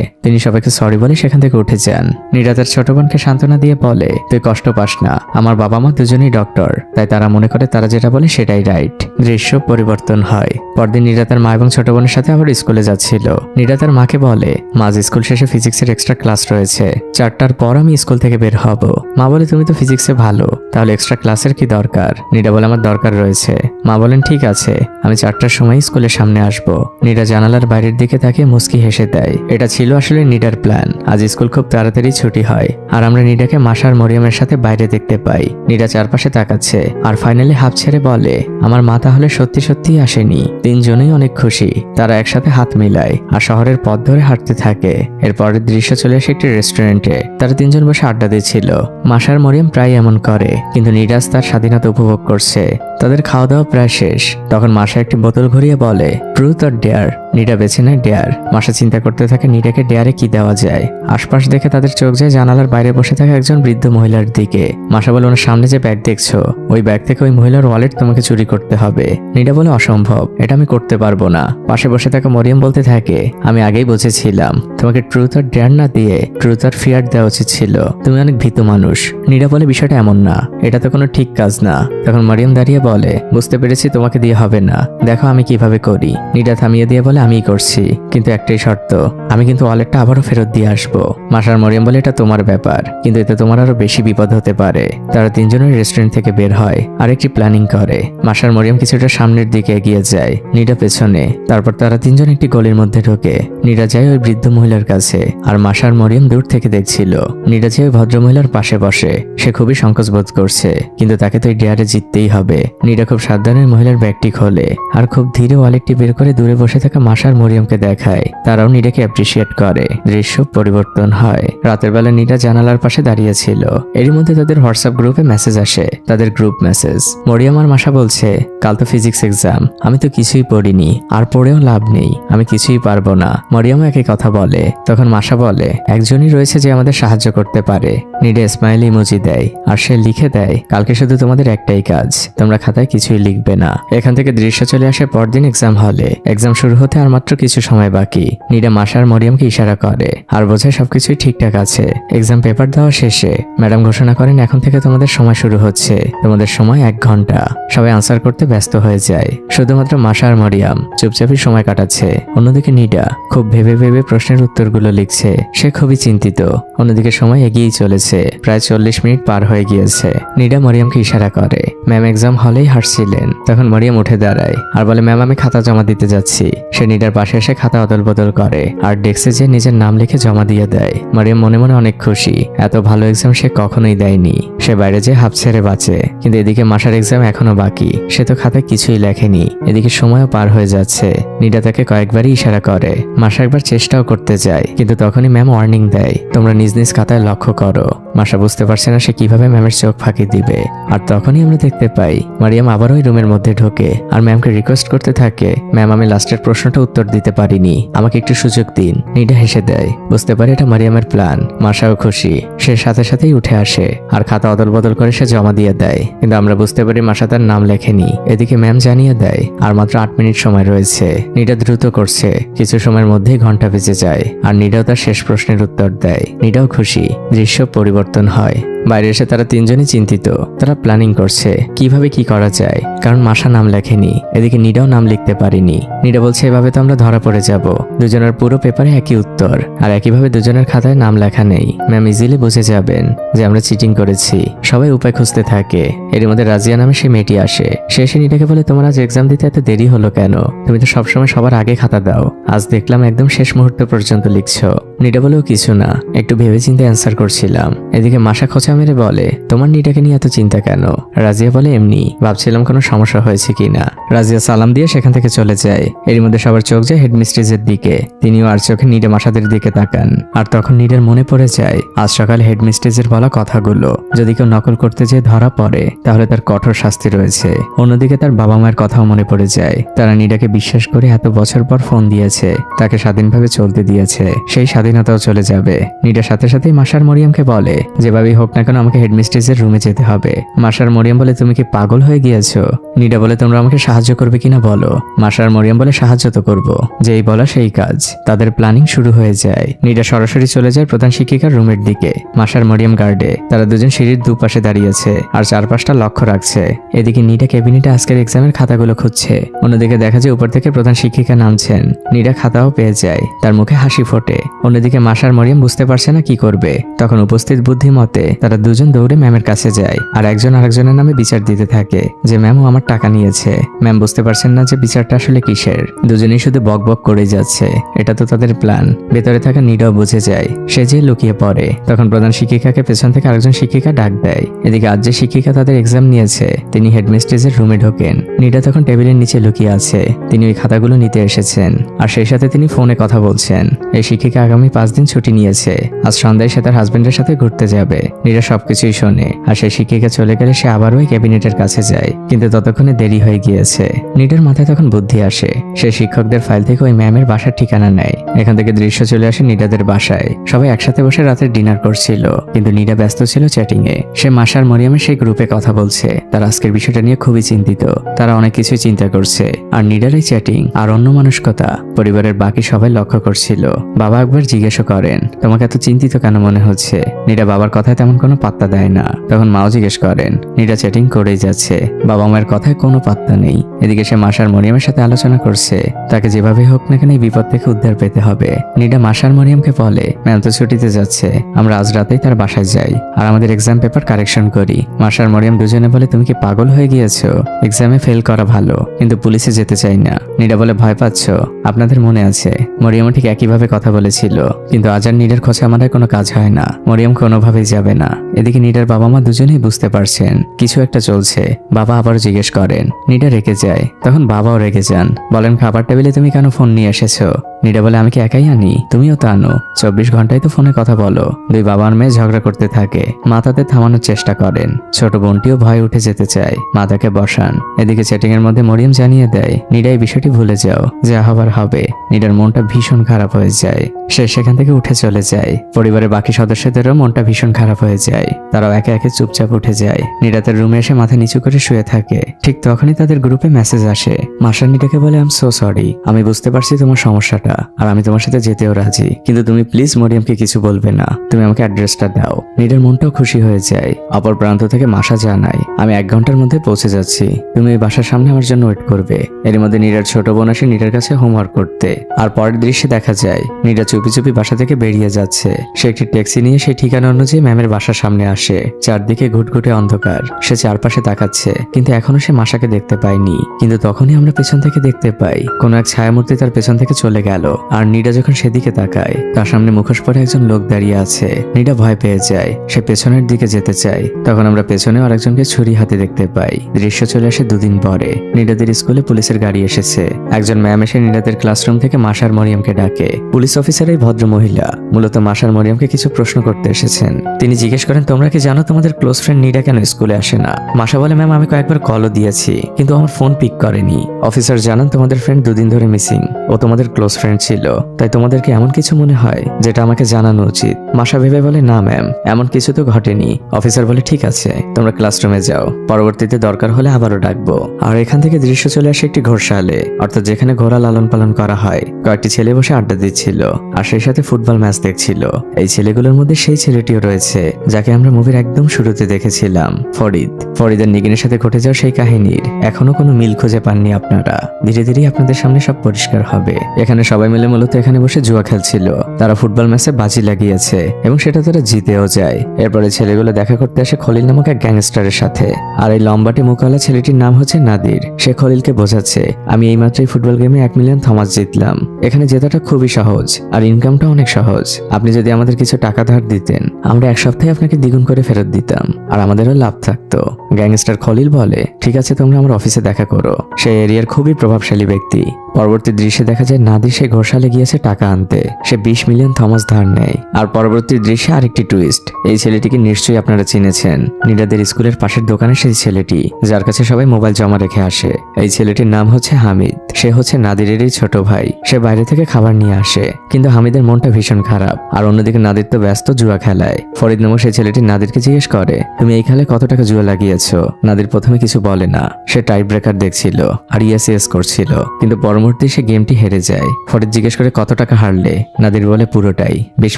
তিনি সবাইকে সরি বলে সেখান থেকে উঠে যান। নিডা তার ছোট বোনকে সান্ত্বনা দিয়ে বলে, তুই কষ্ট পাস না, আমার বাবা মা দুজনেই ডক্টর, তাই তারা মনে করে তারা যেটা বলে সেটাই রাইট। দৃশ্য পরিবর্তন হয়। পরদিন নিডা তার মা এবং ছোট বোনের সাথে আবার স্কুলে যাচ্ছিল। নিডা তার মাকে বলে, মা আজ স্কুল শেষে ফিজিক্সের এক্সট্রা ক্লাস রয়েছে, 4টার পর আমি স্কুল থেকে বের হব। মা বলে, তুমি তো ফিজিক্সে ভালো, তাহলে এক্সট্রা ক্লাসের কি দরকার। নিডা বলে, আমার দরকার রয়েছে। মা বলেন, ঠিক আছে, আমি 4টার সময় স্কুলের সামনে আসব। নিডা জানালার বাইরের দিকে তাকিয়ে মুস্কি হেসে দেয়। এটা ছিল আসলে নিডার প্ল্যান। আজ স্কুল খুব তাড়াতাড়ি ছুটি হয় আর আমরা নিডাকে মাসা আর মরিয়মের সাথে বাইরে দেখতে পাই। নিডা চারপাশে তাকাচ্ছে আর ফাইনালি হাফ ছেড়ে বলে, আমার মা তাহলে সত্যি সত্যি আসেনি। তিনজনেই অনেক খুশি। তারা একসাথে হাত মিলায় আর শহরের পথ ধরে হাঁটতে থাকে। এরপরের দৃশ্য চলে আসে একটি রেস্টুরেন্টে। তারা তিনজন বসে আড্ডা দিচ্ছিল। মাসা আর মরিয়ম প্রায় এমন করে, কিন্তু নিডাস তার স্বাধীনতা উপভোগ করছে। তাদের খাওয়া দাওয়া প্রায় শেষ। তখন মাসা একটি বোতল ঘুরিয়ে বলে, ট্রুথ অর ডেয়ার। নিডা বেছে নেয় ডেয়ার। মাসা চিন্তা করতে থাকে নিডাকে ডেয়ারে কি দেওয়া যায়। আশপাশ দেখে তাদের চোখ যায় জানালার বাইরে বসে থাকা একজন বৃদ্ধ মহিলার দিকে। মাসা বলে, ওনার সামনে যে ব্যাগ দেখছো, ওই ব্যাগ থেকে ওই মহিলার ওয়ালেট তোমাকে চুরি করতে হবে। নিডা বলে, অসম্ভব, এটা আমি করতে পারবো না। পাশে বসে থাকা মরিয়ম বলতে থাকে, আমি আগেই বুঝেছিলাম তোমাকে ট্রুথ অর ডেয়ার না দিয়ে ট্রুথ অর ফিয়ার দেওয়া উচিত ছিল, তুমি অনেক ভীতু মানুষ। নিডা বলে, বিষয়টা এমন না, এটা তো কোনো ঠিক কাজ না। তখন মরিয়ম দাঁড়িয়ে বলে, বুঝতে পেরেছি, তোমাকে দিয়ে হবে না, দেখো আমি কিভাবে করি। নিডা থামিয়ে দিয়ে বলে, আমিই করছি, কিন্তু একটাই শর্ত, আমি কিন্তু ওয়ালেটটা আবারও ফেরত দিয়ে আসবো। মাসার মরিয়ম বলে, এটা তোমার ব্যাপার, কিন্তু এতে তোমার আরো বেশি বিপদ হতে পারে। তারা তিনজনের রেস্টুরেন্ট থেকে বের হয় আর একটি প্ল্যানিং করে। মাসার মরিয়ম কিছুটা সামনের দিকে এগিয়ে যায়, নিডা পেছনে। তারপর তারা তিনজন একটি গলির মধ্যে ঢোকে। নিডা যায় ওই বৃদ্ধ মহিলার কাছে আর মাসার মরিয়ম দূর থেকে দেখছিল। নিডা যায় ওই ভদ্র মহিলার পাশে বসে। সে খুবই সংকোচ বোধ করছে, কিন্তু তাকে তো এই ডেয়ারে জিততেই হবে। নিডা খুব সাবধানে মহিলার ব্যাগটি খোলে আর খুব ধীরে ওয়ালেটটি বের করে দূরে বসে থাকা মাসার মরিয়মকে দেখায়। তারাও নিডাকে অ্যাপ্রিসিয়েট করে। দৃশ্য পরিবর্তন হয়। রাতের বেলা নিডা জানালার পাশে দাঁড়িয়েছিল। এরই মধ্যে তাদের হোয়াটসঅ্যাপ গ্রুপে মেসেজ আসে, তাদের গ্রুপ মেসেজ। মরিয়ম আর মাসা বলছে, কাল তো ফিজিক্স এক্সাম, আমি তো কিছুই পড়িনি, আর পড়েও লাভ নেই, আমি কিছুই পারবো না। মরিয়ম একই কথা বলে। তখন মাসা বলে, একজনই রয়েছে যে আমাদের সাহায্য করতে পারে। নিডা স্মাইল ইমোজি দেয় আর সে লিখে দেয়, কালকে শুধু তোমাদের একটাই কাজ, তোমরা খাতায় কিছুই লিখবে না। এখান থেকে দৃশ্য চলে আসে পরদিন এক্সাম হলে। এক্সাম শুরু হতে আর মাত্র কিছু সময় বাকি। নিডা মাসা আর মরিয়মকে ইশারা করে আর বোঝায় সবকিছুই ঠিকঠাক আছে। এক্সাম পেপার দেওয়া শেষে ম্যাডাম ঘোষণা করেন, এখন থেকে তোমাদের সময় শুরু হচ্ছে, তোমাদের সময় 1 ঘন্টা। সবাই আনসার করতে ব্যস্ত হয়ে যায়। শুধুমাত্র মাসা আর মরিয়ম চুপচাপই সময় কাটাচ্ছে। অন্যদিকে নিডা খুব ভেবে ভেবে প্রশ্নের উত্তরগুলো লিখছে। সে খুবই চিন্তিত। অন্যদিকে সময় এগিয়েই চলেছে। প্রায় 40 মিনিট পার হয়ে গিয়েছে। নিডা মরিয়মকে ইশারা করে। ম্যাম এক্সাম হলেই হাসছিলেন। তখন মরিয়ম উঠে দাঁড়ায় আর বলে, ম্যাম আমি খাতা জমা দিতে যাচ্ছি। সে নিডার পাশে এসে খাতা অদল বদল করে আর ডেস্কে যে নিজের নাম লিখে জমা দিয়ে দেয়। মরিয়ম মনে মনে অনেক খুশি। এত ভালো এক্সাম সে কখনোই দেয়নি। সে বাইরে যে হাফ ছেড়ে বাঁচে। কিন্তু এদিকে মাসার এক্সাম এখনো বাকি। সে তো খাতায় কিছুই লেখেনি। এদিকে সময়ও পার হয়ে যাচ্ছে। নিডা তাকে কয়েকবারই ইশারা করে। মাসা একবার চেষ্টাও করতে যায়, কিন্তু তখনই ম্যাম ওয়ার্নিং দেয়, তোমরা নিজ নিজ খাতায় লক্ষ্য করো। মাসা বুঝতে পারছে না সে কিভাবে ম্যামের চোখ ফাঁকি দিবে। আর তখনই আমরা দেখতে পাই মারিয়াম আবার ওই রুমের মধ্যে ঢোকে আর ম্যামকে রিকোয়েস্ট করতে থাকে, ম্যাম আমি লাস্টের প্রশ্নটা উত্তর দিতে পারিনি, আমাকে একটু সুযোগ দিন। নিডা হেসে দেয়, বুঝতে পারে এটা মারিয়ামের প্ল্যান। মাসাও খুশি, সে সাথে সাথেই উঠে আসে আর খাতা অদল বদল করে সে জমা দিয়ে দেয়। কিন্তু আমরা বুঝতে পারি মাসা তার নাম লেখেনি। এদিকে ম্যাম জানিয়ে দেয় আর মাত্র 8 মিনিট সময় রয়েছে। নিডা দ্রুত করছে, কিছু সময়ের মধ্যেই ঘন্টা বেজে যায় আর নিডাও তার শেষ প্রশ্নের উত্তর দেয়। নিডাও খুশি, দৃশ্য পরিবর্তন হয়। বাইরে এসে তারা তিনজনই চিন্তিত, তারা প্ল্যানিং করছে কিভাবে কি করা যায়, কারণ মাসা নাম লেখেনি। এদিকে নিডাও নাম লিখতে পারিনি। নিডা বলছে এভাবে তো আমরা ধরা পড়ে যাব, দুজনের পুরো পেপারে একই উত্তর আর একইভাবে দুজনের খাতায় নাম লেখা নেই। ম্যাম ইজিলি বুঝে যাবেন যে আমরা চিটিং করেছি। সবাই উপায় খুঁজতে থাকে। এর মধ্যে রাজিয়া নামে সে মেয়েটি আসে। সে এসে নিডাকে বলে তোমার আজ এক্সাম দিতে এত দেরি হলো কেন? তুমি তো সবসময় সবার আগে খাতা দাও, আজ দেখলাম একদম শেষ মুহূর্ত পর্যন্ত লিখছো। নিডা বলেও কিছু না, একটু ভেবে চিন্তে অ্যান্সার করছিলাম। এদিকে মাসা খোঁচা মেরে বলে তোমার নিডাকে নিয়ে এত চিন্তা কেন? রাজিয়া বলে এমনি, ভাবছিলাম কোনো সমস্যা হয়েছে কিনা। রাজিয়া সালাম দিয়ে সেখান থেকে চলে যায়। এর মধ্যে সবার চোখ যায় হেডমিস্ট্রেসের দিকে। তিনিও আর চোখে নিডা মাসাদের দিকে তাকান। আর তখন নিডার মনে পড়ে যায় আজ সকালে হেডমিস্ট্রেসের বলা কথাগুলো। যদি কেউ নকল করতে যেয়ে ধরা পড়ে তাহলে তার কঠোর শাস্তি রয়েছে। অন্যদিকে তার বাবা মায়ের কথাও মনে পড়ে যায়। তারা নিডাকে বিশ্বাস করে এত বছর পর ফোন দিয়েছে, তাকে স্বাধীনভাবে চলতে দিয়েছে, সেই স্বাধীনতাও চলে যাবে। নিডার সাথে সাথেই মাসার মরিয়মকে বলে যেভাবেই হোক না কেন আমাকে হেডমিস্ট্রেসের রুমে যেতে হবে। মাসার মরিয়ম বলে তুমি কি পাগল হয়ে গিয়েছো? নিডা বলে তোমরা আমাকে সাহায্য করবে কিনা বলো। মাসার মরিয়ম বলে সাহায্য তো করবো, যেই বলা সেই কাজ। তাদের প্ল্যানিং শুরু হয়ে যায়। নিডা সরাসরি চলে যায় প্রধান শিক্ষিকার রুমের দিকে। মাসার মরিয়ম গার্ডে, তারা দুজন সিঁড়ির দুপাশে দাঁড়িয়েছে আর চারপাশটা লক্ষ্য রাখছে। এদিকে নিডা ক্যাবিনেটে আজকের এক্সামের খাতাগুলো খুঁজছে। অন্যদিকে দেখা যায় উপর থেকে প্রধান শিক্ষিকা নামছেন। নিডা খাতাও পেয়ে যায়, তার মুখে হাসি ফোটে। অন্যদিকে মাসার মরিয়ম বুঝতে পারছে না কি করবে। তখন উপস্থিত বুদ্ধিমতে তারা দুজন দৌড়ে ম্যামের কাছে যায় আর একজন আরেকজনের নামে বিচার দিতে থাকে যে ম্যামও আমার টাকা নিয়েছে। ম্যাম বুঝতে পারছেন না যে বিচারটা আসলে কিসের। দুজনেই শুধু বক বক করে যাচ্ছে, এটা তো তাদের প্ল্যান। ভেতরে থাকা নিডাও বুঝে যায়, সে যে লুকিয়ে পড়ে। তখন প্রধান শিক্ষিকাকে পেছন থেকে আরেকজন শিক্ষিকা ডাক দেয়। এদিকে আজ যে শিক্ষিকা তাদের এক্সাম নিয়েছে তিনি হেডমিস্ট্রেসের রুমে ঢোকেন। নিডা তখন টেবিলের নিচে লুকিয়ে আছে, তিনি ওই খাতাগুলো নিতে এসেছেন আর সেই সাথে তিনি ফোনে কথা বলছেন। এই শিক্ষিকা আগামী 5 দিন ছুটি নিয়েছে, আজ সন্ধ্যায় সে তার হাজবেন্ডের সাথে ঘুরতে যাবে। নিডা সবকিছুই শোনে আর সেই শিক্ষিকা চলে গেলে সে আবারও ওই ক্যাবিনেটের কাছে যায়, কিন্তু ততক্ষণে দেরি হয়ে গিয়েছে। নিডার মাথায় তখন বুদ্ধি আসে, সে শিক্ষকদের ফাইল থেকে ওই ম্যামের বাসার ঠিকানা নেয়। এখান থেকে দৃশ্য চলে আসে নিডাদের বাসায়। সবাই একসাথে বসে রাতের ডিনার করছিল, কিন্তু নিডা ব্যস্ত ছিল চ্যাটিং এ। সে মাসার মরিয়মের সেই গ্রুপে কথা বলছে। তারা আজকের বিষয়টা নিয়ে খুবই চিন্তিত, তারা অনেক কিছুই চিন্তা করছে। আর নিডার এই চ্যাটিং আর অন্য মানসিকতা পরিবারের বাকি সবাই লক্ষ্য করছিল। বাবা একবার জিজ্ঞাসা করেন তোমাকে এত চিন্তিত কেন মনে হচ্ছে? নিডা বাবার কথায় তেমন কোনো পাত্তা দেয় না। তখন মাও জিজ্ঞেস করেন, নিডা চ্যাটিং করেই যাচ্ছে, বাবা মায়ের কথায় কোনো পাত্তা নেই। এদিকে সে মাসার মরিয়মের সাথে আলোচনা করছে তাকে যেভাবে হোক না কেন এই বিপদ থেকে উদ্ধার পেতে হবে। নিডা মাসার মরিয়মকে বলে ম্যাম তো ছুটিতে যাচ্ছে, আমরা আজ রাতেই তার বাসায় যাই আর আমাদের এক্সাম পেপার কারেকশন করি। মাসার মরিয়ম দুজনে বলে তুমি কি পাগল হয়ে গিয়েছো? এক্সামে ফেল করা ভালো, কিন্তু পুলিশে যেতে চাই না। নিডা বলে ভয় পাচ্ছ? আপনাদের মনে আছে মরিয়ম ঠিক একইভাবে কথা বলেছিল, কিন্তু আজ আর নিডার খোঁজে আমার কোনো কাজ হয় না। মরিয়ম কোনোভাবেই যাবে না। এদিকে নিডার বাবা মা দুজনেই বুঝতে পারছেন কিছু একটা চলছে। বাবা আবার জিজ্ঞেস করেন, নিডা রেগে যায়। তখন বাবাও রেগে যান, বলেন খাবার টেবিলে তুমি কেন ফোন নিয়ে এসেছো? নিডা বলে আমি কি একাই আনি, তুমিও তো আনো, 24 ঘন্টায় তো ফোনে কথা বলো। দুই বাবা আর মেয়ে ঝগড়া করতে থাকে। মা তাদের থামানোর চেষ্টা করেন। ছোট বোনটিও ভয়ে উঠে যেতে চায়, মা তাকে বসান। এদিকে চ্যাটিং এর মধ্যে মরিয়ম জানিয়ে দেয় নিডা এই বিষয়টি ভুলে যাও, যা হবার হবে। নিডার মনটা ভীষণ খারাপ হয়ে যায়, সে সেখান থেকে উঠে চলে যায়। পরিবারের বাকি সদস্যদেরও মনটা ভীষণ খারাপ হয়ে যায়, তারাও একে একে চুপচাপ উঠে যায়। নিডা তার রুমে এসে মাথা নিচু করে শুয়ে থাকে। ঠিক তখনই তাদের গ্রুপে মেসেজ আসে। মাসার নিডাকে বলে আই এম সো সরি, আমি বুঝতে পারছি তোমার সমস্যাটা আর আমি তোমার সাথে যেতেও রাজি, কিন্তু তুমি প্লিজ মরিয়মকে কিছু বলবে না, তুমি আমাকে অ্যাড্রেসটা দাও। নিডার মনটাও খুশি হয়ে যায়। অপর প্রান্ত থেকে মাসা জানায় আমি 1 ঘন্টার মধ্যে পৌঁছে যাচ্ছি, তুমি এই বাসার সামনে আমার জন্য ওয়েট করবে। এর মধ্যে নিডার ছোট বোন আসে নিডার কাছে হোমওয়ার্ক করতে। আর পরের দৃশ্যে দেখা যায় নিডা চুপি চুপি বাসা থেকে বেরিয়ে যাচ্ছে। সে একটি ট্যাক্সি নিয়ে সেই ঠিকানা অনুযায়ী ম্যামের বাসার সামনে আসে। চারদিকে ঘুটঘুটে অন্ধকার, সে চারপাশে তাকাচ্ছে, কিন্তু এখনো সে মাসাকে দেখতে পায়নি। কিন্তু তখনই আমরা পেছন থেকে দেখতে পাই কোনো এক ছায়ামূর্তি তার পেছন থেকে চলে গেল। গেল আর নিডা যখন সেদিকে তাকায় তার সামনে মুখোশ পরে একজন লোক দাঁড়িয়ে আছে। নিডা ভয় পেয়ে যায়, সে পেছনের দিকে যেতে চায়। তখন আমরা পেছনেও আরেকজনকে ছুরি হাতে দেখতে পাই। দৃশ্য চলে আসে 2 দিন পরে। নিডাদের স্কুলে পুলিশের গাড়ি এসেছে। একজন ম্যাম এসে নিডাদের ক্লাসরুম থেকে মাসার মরিয়মকে ডাকে। পুলিশ অফিসার এই ভদ্র মহিলা মূলত মাসার মরিয়মকে কিছু প্রশ্ন করতে এসেছেন। তিনি জিজ্ঞেস করেন, তোমরা কি জানো তোমাদের ক্লোজ ফ্রেন্ড নিডা কেন স্কুলে আসে না? মাসা বলে, ম্যাম আমি কয়েকবার কলও দিয়েছি কিন্তু আমার ফোন পিক করেনি। অফিসার জানান, তোমাদের ফ্রেন্ড 2 দিন ধরে মিসিং। ও তোমাদের ক্লোজ ফ্রেন্ড ছিল, তাই তোমাদেরকে এমন কিছু মনে হয় যেটা আমাকে জানানো উচিত। মাসা ভেবে বলে, না ম্যাম এমন কিছু তো ঘটেনি। অফিসার বলে, ঠিক আছে তোমরা ক্লাসরুমে যাও, পরবর্তীতে দরকার হলে আবারও ডাকবো। আর এখান থেকে দৃশ্য চলে আসে একটি ঘোড়শালে, অর্থাৎ যেখানে ঘোড়া লালন পালন করা হয়। কয়েকটি ছেলে বসে আড্ডা দিচ্ছিল আর সেই সাথে ফুটবল ম্যাচ দেখছিল। এই ছেলেগুলোর মধ্যে সেই ছেলেটিও রয়েছে যাকে আমরা মুভির একদম শুরুতে দেখেছিলাম, ফরিদ। ফরিদের নিগিনের সাথে ঘটে যাওয়া সেই কাহিনীর এখনো কোনো মিল খুঁজে পাননি আপনারা। ধীরে ধীরে আপনাদের সামনে সব পরিষ্কার হবে। এখানে সবাই মিলে মূলত এখানে বসে জুয়া খেলছিল। তারা ফুটবল ম্যাচে বাজি লাগিয়েছে এবং সেটা তারা জিতেও যায়। এরপরে ছেলেগুলো দেখা করতে আসে খলিল নামক এক গ্যাংস্টারের সাথে। আর এই লম্বাটি মুখওয়ালা ছেলেটির নাম হচ্ছে নাদির। সে খলিলকে বোঝাচ্ছে, আমি এইমাত্রই ফুটবল গেমে 1 মিলিয়ন থমাস জিতলাম। এখানে জেতাটা খুবই সহজ আর ইনকামটা অনেক সহজ। আপনি যদি আমাদের কিছু টাকা ধার দিতেন, আমরা 1 সপ্তাহে আপনাকে দ্বিগুণ করে ফেরত দিতাম আর আমাদেরও লাভ থাকতো। গ্যাংস্টার খলিল বলে, ঠিক আছে তোমরা আমার অফিসে দেখা করো। সে এরিয়ার খুবই প্রভাবশালী ব্যক্তি। পরবর্তী দৃশ্যে দেখা যায় নাদির সেই ঘোষালে গিয়েছে টাকা আনতে। সে 20 মিলিয়ন থমাস ধার নেয়। আর পরবর্তী দৃশ্যে আরেকটি টুইস্ট। এই ছেলেটিকে নিশ্চয়ই আপনারা চিনেছেন, নিডাদের স্কুলের পাশের দোকানে সেই ছেলেটি যার কাছে সবাই মোবাইল জমা রেখে আসে। এই ছেলেটির নাম হচ্ছে হামিদ। সে হচ্ছে নাদিরেরই ছোট ভাই। সে বাইরে থেকে খাবার নিয়ে আসে, কিন্তু হামিদের মনটা ভীষণ খারাপ। আর অন্যদিকে নাদির তো ব্যস্ত জুয়া খেলায়। ফরিদ নামক সেই ছেলেটি নাদিরকে জিজ্ঞেস করে, তুমি এই খেলায় কত টাকা জুয়া লাগিয়েছো? নাদির প্রথমে কিছু বলে না, সে টাই ব্রেকার দেখছিল আর ইয়েস করছিল, কিন্তু পরবর্তী সে গেমটি হেরে যায়। ফরিদ জিজ্ঞেস করে, কত টাকা হারলে? নাদির বলে, পুরোটাই, 20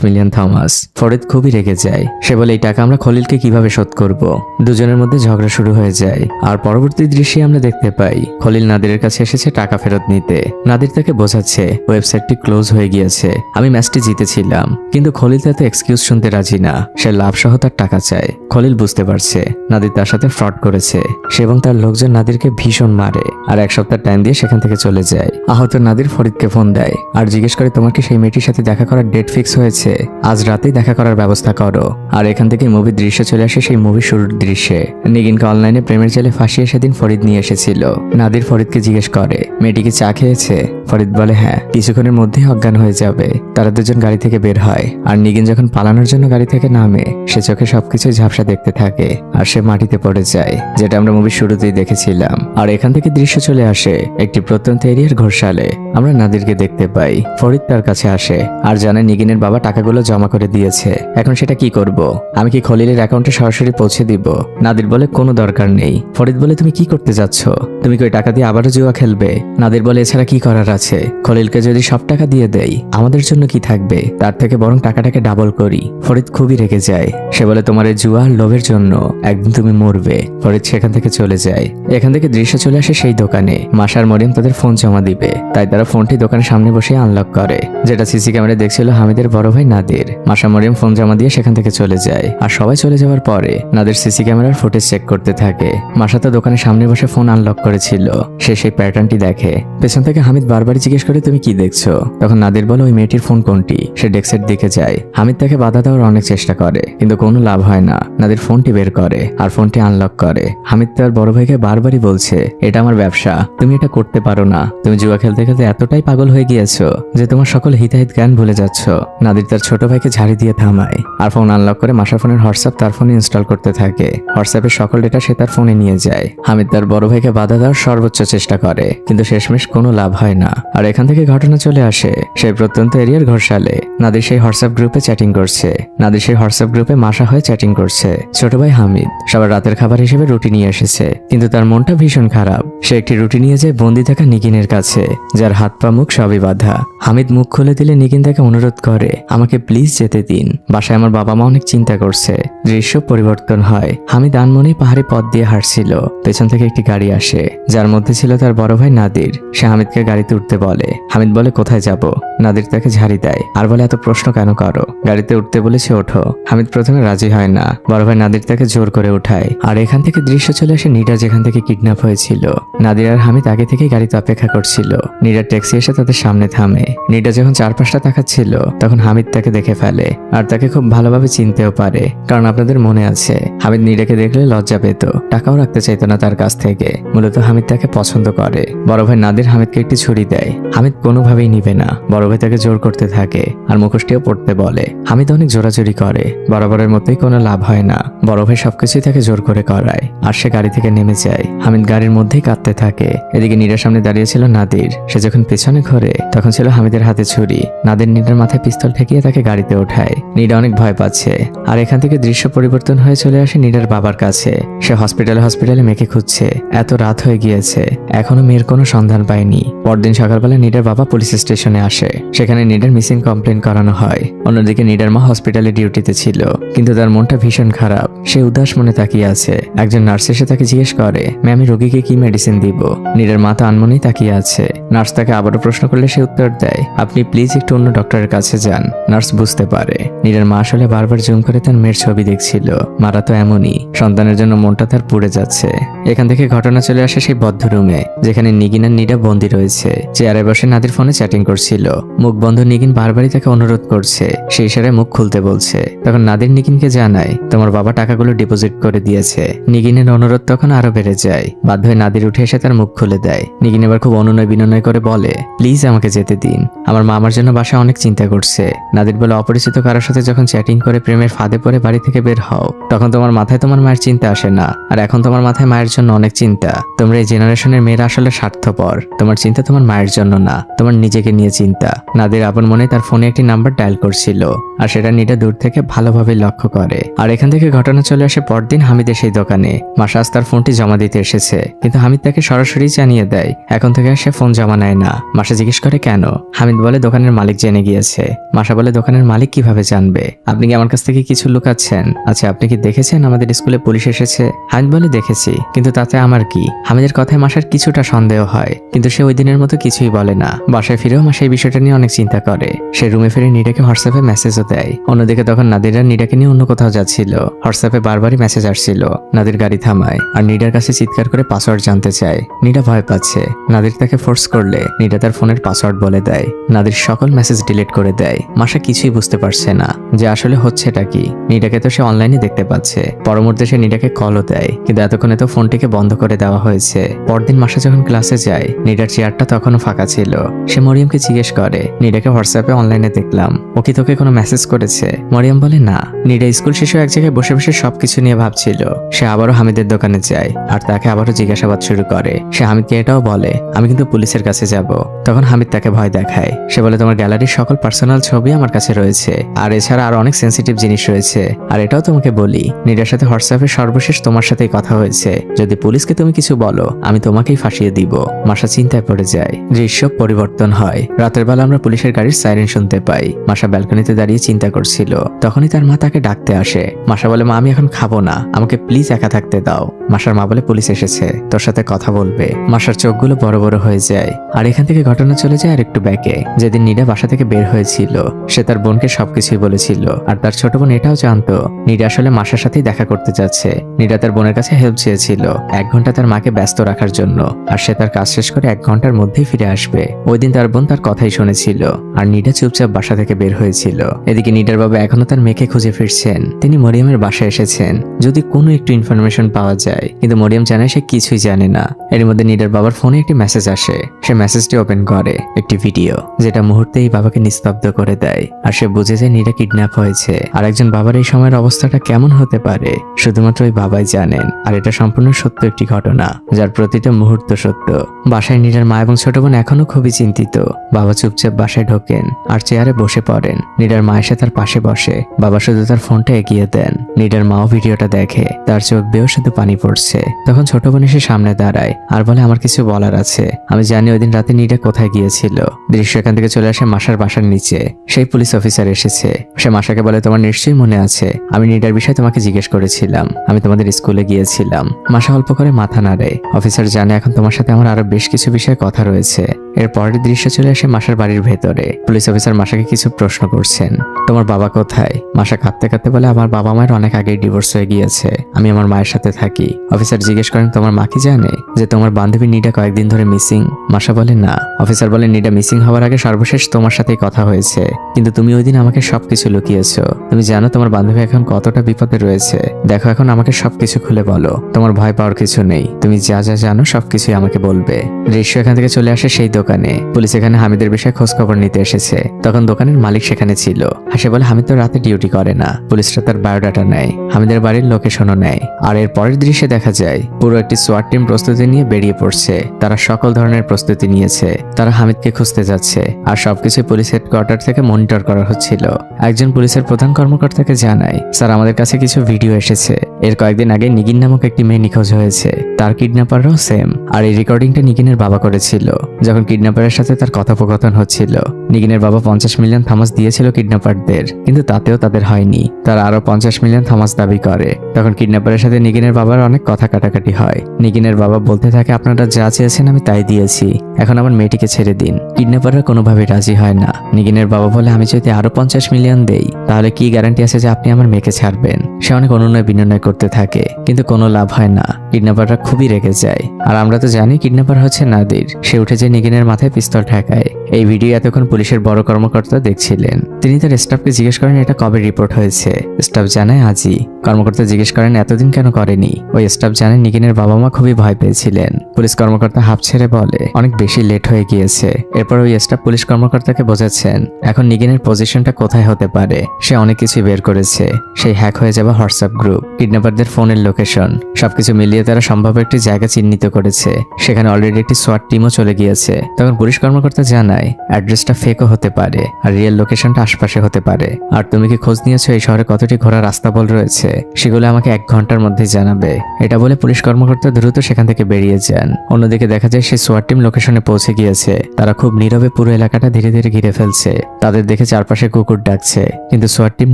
মিলিয়ন থমাস। ফরিদ খুবই রেগে যায়। সে বলে, এই টাকা আমরা খলিলকে কিভাবে শোধ করব? দুজনের মধ্যে ঝগড়া শুরু হয়ে যায়। আর পরবর্তী দৃশ্যে আমরা দেখতে পাই খলিল নাদিরের কাছে এসেছে টাকা ফেরত নিতে। নাদির তাকে বোঝাচ্ছে ওয়েবসাইটটি ক্লোজ হয়ে গিয়েছে, আমি ম্যাচটি জিতেছিলাম। কিন্তু খলিল তাতে এক্সকিউজ শুনতে রাজি না। সে লাভ সহ তার টাকা চায়। খলিল বুঝতে পারছে নাদির তার সাথে ফ্রড করেছে। সে এবং তার লোকজন নাদিরকে ভীষণ মারে আর 1 সপ্তাহ টাইম দিয়ে সেখান থেকে চলে যায়। আহত নাদির ফরিদকে ফোন দেয় আর জিজ্ঞেস করে, তোমার কি সেই মেয়েটির সাথে দেখা করার ডেট ফিক্স হয়েছে? আজ রাতেই দেখা করার ব্যবস্থা করো। আর এখান থেকে মুভির দৃশ্য চলে আসে সেই মুভির শুরুর দৃশ্যে। নিগিনকে অনলাইনে প্রেমের জালে ফাঁসিয়ে সেদিন ফরিদ নিয়ে এসেছিল। নাদির ফরিদকে জিজ্ঞেস করে, মেয়েটি কি চা খেয়েছে? ফরিদ বলে, হ্যাঁ, কিছুক্ষণের মধ্যেই অজ্ঞান হয়ে যাবে। তারা দুজন গাড়ি থেকে বের হয় আর নিগিন যখন পালানোর জন্য গাড়ি থেকে নামে, সে চোখে সবকিছু ঝাপসা দেখতে থাকে আর সে মাটিতে পড়ে যায়, যেটা আমরা মুভির শুরুতেই দেখেছিলাম। আর এখান থেকে দৃশ্য চলে আসে একটি প্রত্যন্ত এরিয়ার ঘোষালে। আমরা নাদিরকে দেখতে পাই। ফরিদ তার কাছে আসে আর জানে নিগিনের বাবা টাকাগুলো জমা করে দিয়েছে। এখন সেটা কি করব? আমি কি খলিলের অ্যাকাউন্টে সরাসরি পৌঁছে দিব? নাদির বলে, কোনো দরকার নেই। ফরিদ বলে, তুমি কি করতে যাচ্ছ? তুমি কি ওই টাকা দিয়ে আবারও জুয়া খেলবে? নাদির বলে, এছাড়া কি করার আছে? খলিলকে যদি সব টাকা দিয়ে দেই, আমাদের জন্য কি থাকবে? তার থেকে বরং টাকাটাকে ডাবল করি। ফরিদ খুবই রেগে যায়। সে বলে, তোমার এই জুয়া আর লোভের জন্য একদিন তুমি মরবে। ফরিদ সেখান থেকে চলে যায়। এখান থেকে দৃশ্য চলে আসে সেই দোকানে। মাসার মরিয়ম তাদের ফোন জমা দিবে, তাই তারা ফোনটি দোকানের সামনে বসে আনলক করে, যেটা সিসি ক্যামেরায় দেখছিল হামিদের বড় ভাই নাদির। মাসা মরিয়ম ফোন জমা দিয়ে সেখান থেকে চলে যায়। আর সবাই চলে যাওয়ার পরে নাদির সিসি ক্যামেরার ফুটেজ চেক করতে থাকে। মাসা তো দোকানের সামনে বসে ফোন আনলক করেছিল। সে সেই প্যাটার্নটি দেখে। পেছন থেকে হামিদ বারবার জিজ্ঞেস করে, তুমি কি দেখছো? তখন নাদির বলে, ওই মেয়েটির ফোন কোনটি? সে ডেস্কের দিকে যায়। হামিদ তাকে বাধা দেওয়ার অনেক চেষ্টা করে, কিন্তু কোনো লাভ হয় না। নাদির ফোনটি বের করে আর ফোনটি আনলক করে। হামিদ তার বড় ভাইকে বারবারই বলছে, এটা আমার ব্যবসা, তুমি এটা করতে পারো না। তুমি জুয়া খেলতে খেলতে এতটাই পাগল হয়ে গিয়েছো যে তোমার সকল হিতাহিত জ্ঞান ভুলে যাচ্ছ। নাদির তার ছোট ভাইকে ঝাড়ি দিয়ে থামায় আর ফোন আনলক করে মাসার ফোনের হোয়াটসঅ্যাপ তার ফোনে ইনস্টল করতে থাকে। হোয়াটসঅ্যাপের সকল ডেটা সে তার ফোনে নিয়ে যায়। হামিদ তার বড় ভাইকে বাধা দেওয়ার সর্বোচ্চ চেষ্টা করে, কিন্তু শেষমেশ কোনো লাভ হয় না। আর এখান থেকে ঘটনা চলে আসে সেই প্রত্যন্ত এরিয়ার ঘোষালে। নাদির সেই হোয়াটসঅ্যাপ গ্রুপে চ্যাটিং করছে। নাদির সেই হোয়াটসঅ্যাপ গ্রুপে মাসা হয়ে চ্যাটিং করছে। ছোট ভাই হামিদ সবার রাতের খাবার হিসেবে রুটি নিয়ে এসেছে, কিন্তু তার মনটা ভীষণ খারাপ। সে একটি রুটি নিয়ে যায় বন্দি থাকা নিগিনের কাছে, যার হাত পা মুখ সবই বাঁধা। হামিদ মুখ খুলে দিলে নিগিন তাকে অনুরোধ করে, আমাকে প্লিজ যেতে দিন, বাসায় আমার বাবা মা অনেক চিন্তা করছে। দৃশ্য পরিবর্তন হয়। হামিদ আনমনে পাহাড়ি পথ দিয়ে হাঁটছিল। পেছন থেকে একটি গাড়ি আসে, যার মধ্যে ছিল তার বড় ভাই নাদির। সে হামিদকে গাড়িতে উঠতে উঠতে বলে। হামিদ বলে কোথায় যাব? নাদির তাকে ঝাড়ি দেয় আর বলে এত প্রশ্ন কেন করো? গাড়িতে উঠতে বলেছে ওঠো। হামিদ প্রথমে রাজি হয় না, বড় ভাই নাদির তাকে জোর করে উঠায়। আর এখান থেকে দৃশ্য চলে আসে নীরা যেখান থেকে কিডন্যাপ হয়েছিল। নাদির আর হামিদ আগে থেকেই গাড়িতে অপেক্ষা করছিল। নীরার ট্যাক্সি এসে তাদের সামনে থামে। নীরা যখন চারপাশটা তাকাচ্ছিল তখন হামিদ তাকে দেখে ফেলে আর তাকে খুব ভালোভাবে চিনতেও পারে, কারণ আপনাদের মনে আছে হামিদ নীরাকে দেখলে লজ্জা পেত, টাকাও রাখতে চাইতো না তার কাছ থেকে। মূলত হামিদ তাকে পছন্দ করে। বড় ভাই নাদির হামিদকে একটি ছুরি দেয়। হামিদ কোনোভাবেই নিবে না। বড় ভাই তাকে জোর করতে থাকে আর মুখোশটিও পড়তে বলে। হামিদ অনেক জোরাজোরি করে, বরাবরের মতোই কোনো লাভ হয় না। বড় ভাই সবকিছুই তাকে জোর করে করায় আর সে গাড়ি থেকে নেমে যায়। হামিদ গাড়ির মধ্যেই কাঁদতে থাকে। এদিকে নীরার সামনে দাঁড়িয়ে ছিল নাদির। সে যখন পেছনে ঘোরে তখন ছিল হামিদের হাতে ছুরি। নাদির নীরার মাথায় পিস্তল ঠেকিয়ে তাকে গাড়িতে ওঠায়। নীরা অনেক ভয় পাচ্ছে। আর এখান থেকে দৃশ্য পরিবর্তন হয়ে চলে আসে নীরার বাবার কাছে। সে হসপিটালে মেয়েকে খুঁজছে। এত রাত হয়ে গিয়েছে, এখনো মেয়ের কোনো সন্ধান পায়নি। পরদিন সকালবেলা নীরার বাবা পুলিশ স্টেশনে আসে। সেখানে নীরার মিসিং কমপ্লেন করানো হয়। অন্যদিকে নীরার মা হসপিটালে ডিউটিতে ছিল, কিন্তু তার মনটা ভীষণ খারাপ। সে উদাস মনে তাকিয়ে আছে। একজন নার্স এসে তাকে জিজ্ঞেস করে, আমি রোগীকে কি মেডিসিন দিব? নীরার মা তো আনমনেই তাকিয়ে আছে। নার্স তাকে আবারও প্রশ্ন করলে সে উত্তর দেয়, আপনি প্লিজ একটু অন্য ডক্টরের কাছে যান। নার্স বুঝতে পারে নীরার মা আসলে বারবার জুম করে তার মেয়ের ছবি দেখছিল। মারা তো এমনই, সন্তানের জন্য মনটা তার পুড়ে যাচ্ছে। এখান থেকে ঘটনা চলে আসে সেই বদ্ধ রুমে যেখানে নিগিন আর নীরা বন্দী রয়েছে। চেয়ারে বসে নাদির ফোনে চ্যাটিং করছিল। মুখ বন্ধ নিগিন বারবারই তাকে অনুরোধ করছে, সেই ইশারায় মুখ খুলতে বলছে। তখন নাদির নিগিনকে জানায়, তোমার বাবা টাকাগুলো ডিপোজিট করে দিয়েছে। নিগিনের অনুরোধ তখন আরো বেড়ে যায়। বাধ্য হয়ে নাদির উঠে এসে তার মুখ খুলে দেয়। নিগিন এবার খুব অনুনয় বিনয় করে বলে, প্লিজ আমাকে যেতে দিন, আমার মা আমার জন্য বাসায় অনেক চিন্তা করছে। নাদির বলে, অপরিচিত কারোর সাথে যখন চ্যাটিং করে প্রেমের ফাঁদে পড়ে বাড়ি থেকে বের হও তখন তোমার মাথায় তোমার মায়ের চিন্তা আসে না, আর এখন তোমার মাথায় মায়ের জন্য অনেক চিন্তা। তোমরা এই জেনারেশনের মেয়েরা আসলে স্বার্থপর। তোমার চিন্তা তোমার মায়ের জন্য না, তোমার নিজেকে নিয়ে চিন্তা। নাদির আপন মনে তার ফোনে একটি নাম্বার ডায়াল করছিল আর সেটা নীরা দূর থেকে ভালোভাবে লক্ষ্য করে। আর এখান থেকে ঘটনা চলে আসে পরদিন হামিদের সেই দোকানে। মাসাজ তার ফোনটি জমা দিতে এসেছে, কিন্তু হামিদ তাকে সরাসরি জানিয়ে দেয় এখন থেকে সে ফোন জমা নেয় না। মাসা জিজ্ঞেস করে কেন? হামিদ বলে দোকানের মালিক জেনে গিয়েছে। মাসা বলে দোকানের মালিক কিভাবে জানবে? আপনি কি আমার কাছ থেকে কিছু লুকাচ্ছেন? আচ্ছা, আপনি কি দেখেছেন আমাদের স্কুলে পুলিশ এসেছে? হামিদ বলে দেখেছি, কিন্তু তাতে আমার কি? হামিদের কথায় মাসার কিছুটা সন্দেহ হয়, কিন্তু সে ওই দিনের মতো কিছুই বলে না। বাসায় ফিরেও মাসা এই বিষয়টা নিয়ে অনেক চিন্তা করে। সে রুমে ফিরে নীরাকে হোয়াটসঅ্যাপে মেসেজও দেয়। অন্যদিকে তখন নাদিরা নীরাকে নিয়ে অন্য কোথাও যাচ্ছিল। হোয়াটসঅ্যাপে বারবারই মেসেজ আসছিল। নাদির গাড়ি থামায় আর নীরার কাছে চিৎকার করে পাসওয়ার্ড জানতে চায়। নীরা ভয় পাচ্ছে। নাদির তাকে ফোর্স করলে নীরা তার ফোনের পাসওয়ার্ড বলে দেয়। নাদির সকল মেসেজ ডিলিট করে দেয়। মাসা কিছুই বুঝতে পারছে না যে আসলে হচ্ছেটা কি। নীরাকে তো সে অনলাইনে দেখতে পাচ্ছে। পরমুহূর্তে সে নীরাকে কলও দেয়, কিন্তু এতক্ষণে তো ফোনটিকে বন্ধ করে দেওয়া হয়েছে। পরদিন মাসা যখন ক্লাসে যায় নীরার চেয়ারটা তখনও ফাঁকা ছিল। সে মরিয়মকে জিজ্ঞেস করে, নীরাকে হোয়াটসঅ্যাপে অনলাইনে দেখলাম, ও কি তোকে কোনো মেসেজ করেছে? মরিয়ম বলে না। নীরা স্কুল শেষে এক জায়গায় বসে বসে সবকিছু নিয়ে ভাবছিল। সে আবারও হামিদের দোকানে যায় আর তাকে আবারও জিজ্ঞাসাবাদ শুরু করে। সে হামিদকে এটাও বলে, আমি কিন্তু পুলিশের কাছে যাব। তখন হামিদ তাকে ভয় দেখায়। সে বলে, তোমার গ্যালারির সকল পার্সোনাল ছবি আমার কাছে রয়েছে, আর এছাড়া আরো অনেক সেন্সিটিভ জিনিস রয়েছে। আর এটাও তোমাকে বলি, নীরার সাথে হোয়াটসঅ্যাপে সর্বশেষ তোমার সাথেই কথা হয়েছে। যদি পুলিশকে তুমি কিছু বলো আমি তোমাকেই ফাঁসিয়ে দিব। মাসা চিন্তায় পড়ে যায়। দৃশ্য পরিবর্তন হয়। রাতের বেলা আমরা পুলিশের গাড়ির সাইরেন শুনতে পাই। মাসা ব্যালকনিতে দাঁড়িয়ে চিন্তা করছিল। তখনই তার মা তাকে ডাকতে আসে। মাসা বলে, মা আমি এখন খাবো না, আমাকে প্লিজ একা থাকতে দাও। মাসার মা বলে, পুলিশ এসেছে, তোর সাথে কথা বলবে। মাসার চোখগুলো বড় বড় হয়ে যায়। আর এখান থেকে ঘটনা চলে যায় আর একটু ব্যাকে। যেদিন নীরা বাসা থেকে বের হয়েছিল সে তার বোনকে সবকিছুই বলেছিল, আর তার ছোট বোন এটাও জানতো নীরা আসলে মাসার সাথেই দেখা করতে যাচ্ছে। নীরা তার বোনের কাছে হেল্প চেয়েছিল 1 ঘন্টা তার মাকে ব্যস্ত রাখার জন্য, আর সে তার কাজ শেষ করে 1 ঘন্টার মধ্যেই ফিরে আসবে। ওই দিন তার বোন তার কথাই শুনেছিল আর নীরা চুপচাপ বাসা থেকে বের হয়েছিল। এদিকে নীরার বাবা এখনো তার মেয়েকে খুঁজে ফিরছেন। তিনি মরিয়মের বাসায় এসেছেন যদি কোনো একটু ইনফরমেশন পাওয়া যায়, কিন্তু মরিয়ম জানায় সে কিছুই জানে না। এর মধ্যে নীরার বাবার ফোনে একটি মেসেজ আসে। সে মেসেজটি ওপেন করে একটি ভিডিও, যেটা মুহূর্তেই বাবাকে নিস্তব্ধ করে দেয়। আর সে বুঝে যায় নীরা কিডন্যাপ হয়েছে। আর একজন বাবার এই সময়ের অবস্থাটা কেমন হতে পারে শুধুমাত্র ওই বাবাই জানেন। আর এটা সম্পূর্ণ সত্য একটি ঘটনা, যার প্রতিটা মুহূর্ত সত্য। বাসায় নীরার মা এবং ছোট বোন এখনো খুবই চিন্তিত। বাবা চুপচাপ বাসায় ঢোকেন আর চেয়ারে বসে পড়েন। নীরার মা এসে তার পাশে বসে। বাবা শুধু তার ফোনটা এগিয়ে দেন। নীরার মাও ভিডিওটা দেখে, তার চোখ বেয়েও শুধু পানি পড়ছে। তখন ছোট বোন এসে সামনে দাঁড়ায় আর বলে, আমার কিছু বলার আছে। আমি জানি ওই দিন রাতে নীরা কোথায় গিয়েছিল। দৃশ্য এখান থেকে চলে আসে মাসার বাসার নিচে। সেই পুলিশ অফিসার এসেছে। সে মাসাকে বলে, তোমার নিশ্চয়ই মনে আছে আমি নীরার বিষয়ে তোমাকে জিজ্ঞেস করেছিলাম। আমি তোমাদের স্কুলে গিয়েছিলাম। মাসা অল্প করে মাথা নাড়ে। অফিসার জানে এখন তোমার সাথে আমার আরো বেশ কিছু বিষয়ে কথা রয়েছে। এর পরের দৃশ্য চলে আসে মাসার বাড়ির ভেতরে। পুলিশ অফিসার মাসাকে কিছু প্রশ্ন করছেন। তোমার বাবা কোথায়? মাসা কাঁদতে কাঁদতে বলে, আমার বাবা মায়ের অনেক আগেই ডিভোর্স হয়ে গিয়েছে, আমি আমার মায়ের সাথে থাকি। অফিসার জিজ্ঞেস করেন, তোমার মা কি জানে যে তোমার বান্ধবী নিডা কয়েকদিন ধরে মিসিং? মাসা বলে, না। অফিসার বলে, নিডা মিসিং হওয়ার আগে সর্বশেষ তোমার সাথেই কথা হয়েছে, কিন্তু তুমি ওই দিন আমাকে সবকিছু লুকিয়েছো। তুমি জানো তোমার বান্ধবী এখন কতটা বিপদে রয়েছে। দেখো এখন আমাকে সবকিছু খুলে বলো, তোমার ভয় পাওয়ার কিছু নেই, তুমি যা যা জানো সবকিছুই আমাকে বলবে। দৃশ্য এখান থেকে চলে আসে সেই দোকানে। পুলিশ এখানে হামিদের বিষয়ে খোঁজ খবর নিতে এসেছে। তখন দোকানের মালিক সেখানে ছিল। হাসে বলে, হামিদ তো রাতে ডিউটি করে না। পুলিশরা তার বায়োডাটা নেয়, হামিদের বাড়ির লোকেশনও নেয়। আর এর পরের দৃশ্যে দেখা যায় পুরো একটি সোয়াট টিম প্রস্তুতি নিয়ে বেরিয়ে পড়ছে। তারা সকল ধরনের প্রস্তুতি নিয়েছে। তারা হামিদকে খুঁজতে যাচ্ছে, আর সবকিছু পুলিশ হেডকোয়ার্টার থেকে মনিটর করা হচ্ছিল। একজন পুলিশের প্রধান কর্মকর্তাকে জানায়, স্যার আমাদের কাছে কিছু ভিডিও এসেছে। এর কয়েকদিন আগে নিগিন নামক একটি মেয়ে নিখোঁজ হয়েছে, তার কিডন্যাপাররাও সেম। আর এই রেকর্ডিংটা নিগিনের বাবা করেছিল যখন কিডন্যাপারের সাথে তার কথোপকথন হচ্ছিল। নিগিনের বাবা 50 মিলিয়ন থামাস দিয়েছিল কিডন্যাপারদের, কিন্তু তাতেও তাদের হয়নি। তারা আরো 50 মিলিয়ন থামাস দাবি করে। তখন কিডন্যাপারের সাথে নিগিনের বাবার অনেক কথা কাটাকাটি হয়। নিগিনের বাবা বলতে থাকে, আপনারা যা চেয়েছেন আমি তাই দিয়েছি, এখন আমার মেয়েটিকে ছেড়ে দিন। কিডন্যাপাররা কোনোভাবেই রাজি হয় না। নিগিনের বাবা বলে, আমি যদি আরো 50 মিলিয়ন দেই তাহলে কি গ্যারান্টি আছে যে আপনি আমার মেয়েকে ছাড়বেন? সে অনেক অনুনয় বিনয় করতে থাকে, কিন্তু কোনো লাভ হয় না। কিডন্যাপাররা খুবই রেগে যায়। আর আমরা তো জানি কিডন্যাপার হচ্ছে নাদির। সে উঠে যে নিগিনের মাথায় পিস্তল ঠেকায়। এই ভিডিও এতক্ষণ পুলিশের বড় কর্মকর্তা দেখছিলেন। তিনি তার স্টাফকে জিজ্ঞেস করেন, এটা কবে রিপোর্ট হয়েছে? স্টাফ জানায় আজই। কর্মকর্তা জিজ্ঞেস করেন, এতদিন কেন করেনি? ওই স্টাফ জানে নিগিনের বাবা মা খুবই ভয় পেয়েছিলেন। পুলিশ কর্মকর্তা হাঁপ ছেড়ে বলে, অনেক বেশি লেট হয়ে গিয়েছে। এরপর ওই স্টাফ পুলিশ কর্মকর্তাকে বোঝাচ্ছেন এখন নিগিনের পজিশনটা কোথায় হতে পারে। সে অনেক কিছু বের করেছে। সেই হ্যাক হয়ে যাওয়া হোয়াটসঅ্যাপ গ্রুপ, কিডন্যাপারদের ফোনের লোকেশন, সবকিছু মিলিয়ে তারা সম্ভাব্য একটি জায়গা চিহ্নিত করেছে। সেখানে অলরেডি একটি সোয়াট টিমও চলে গিয়েছে। তখন পুলিশ কর্মকর্তা জানায়, অ্যাড্রেসটা ফেকও হতে পারে আর রিয়েল লোকেশনটা আশপাশে হতে পারে। আর তুমি কি খোঁজ নিয়েছো এই শহরে কতটি ঘোরার রাস্তা বল রয়েছে? সেগুলো আমাকে 1 ঘন্টার মধ্যে জানাবে। এটা বলে পুলিশ কর্মকর্তা দ্রুত সেখান থেকে বেরিয়ে যান। অন্যদিকে দেখা যায় সেই সোয়াট টিম লোকেশনে পৌঁছে গিয়েছে। তারা খুব নীরবে পুরো এলাকাটা ধীরে ধীরে ঘিরে ফেলছে। তাদের দেখে চারপাশে কুকুর ডাকছে, কিন্তু সোয়াট টিম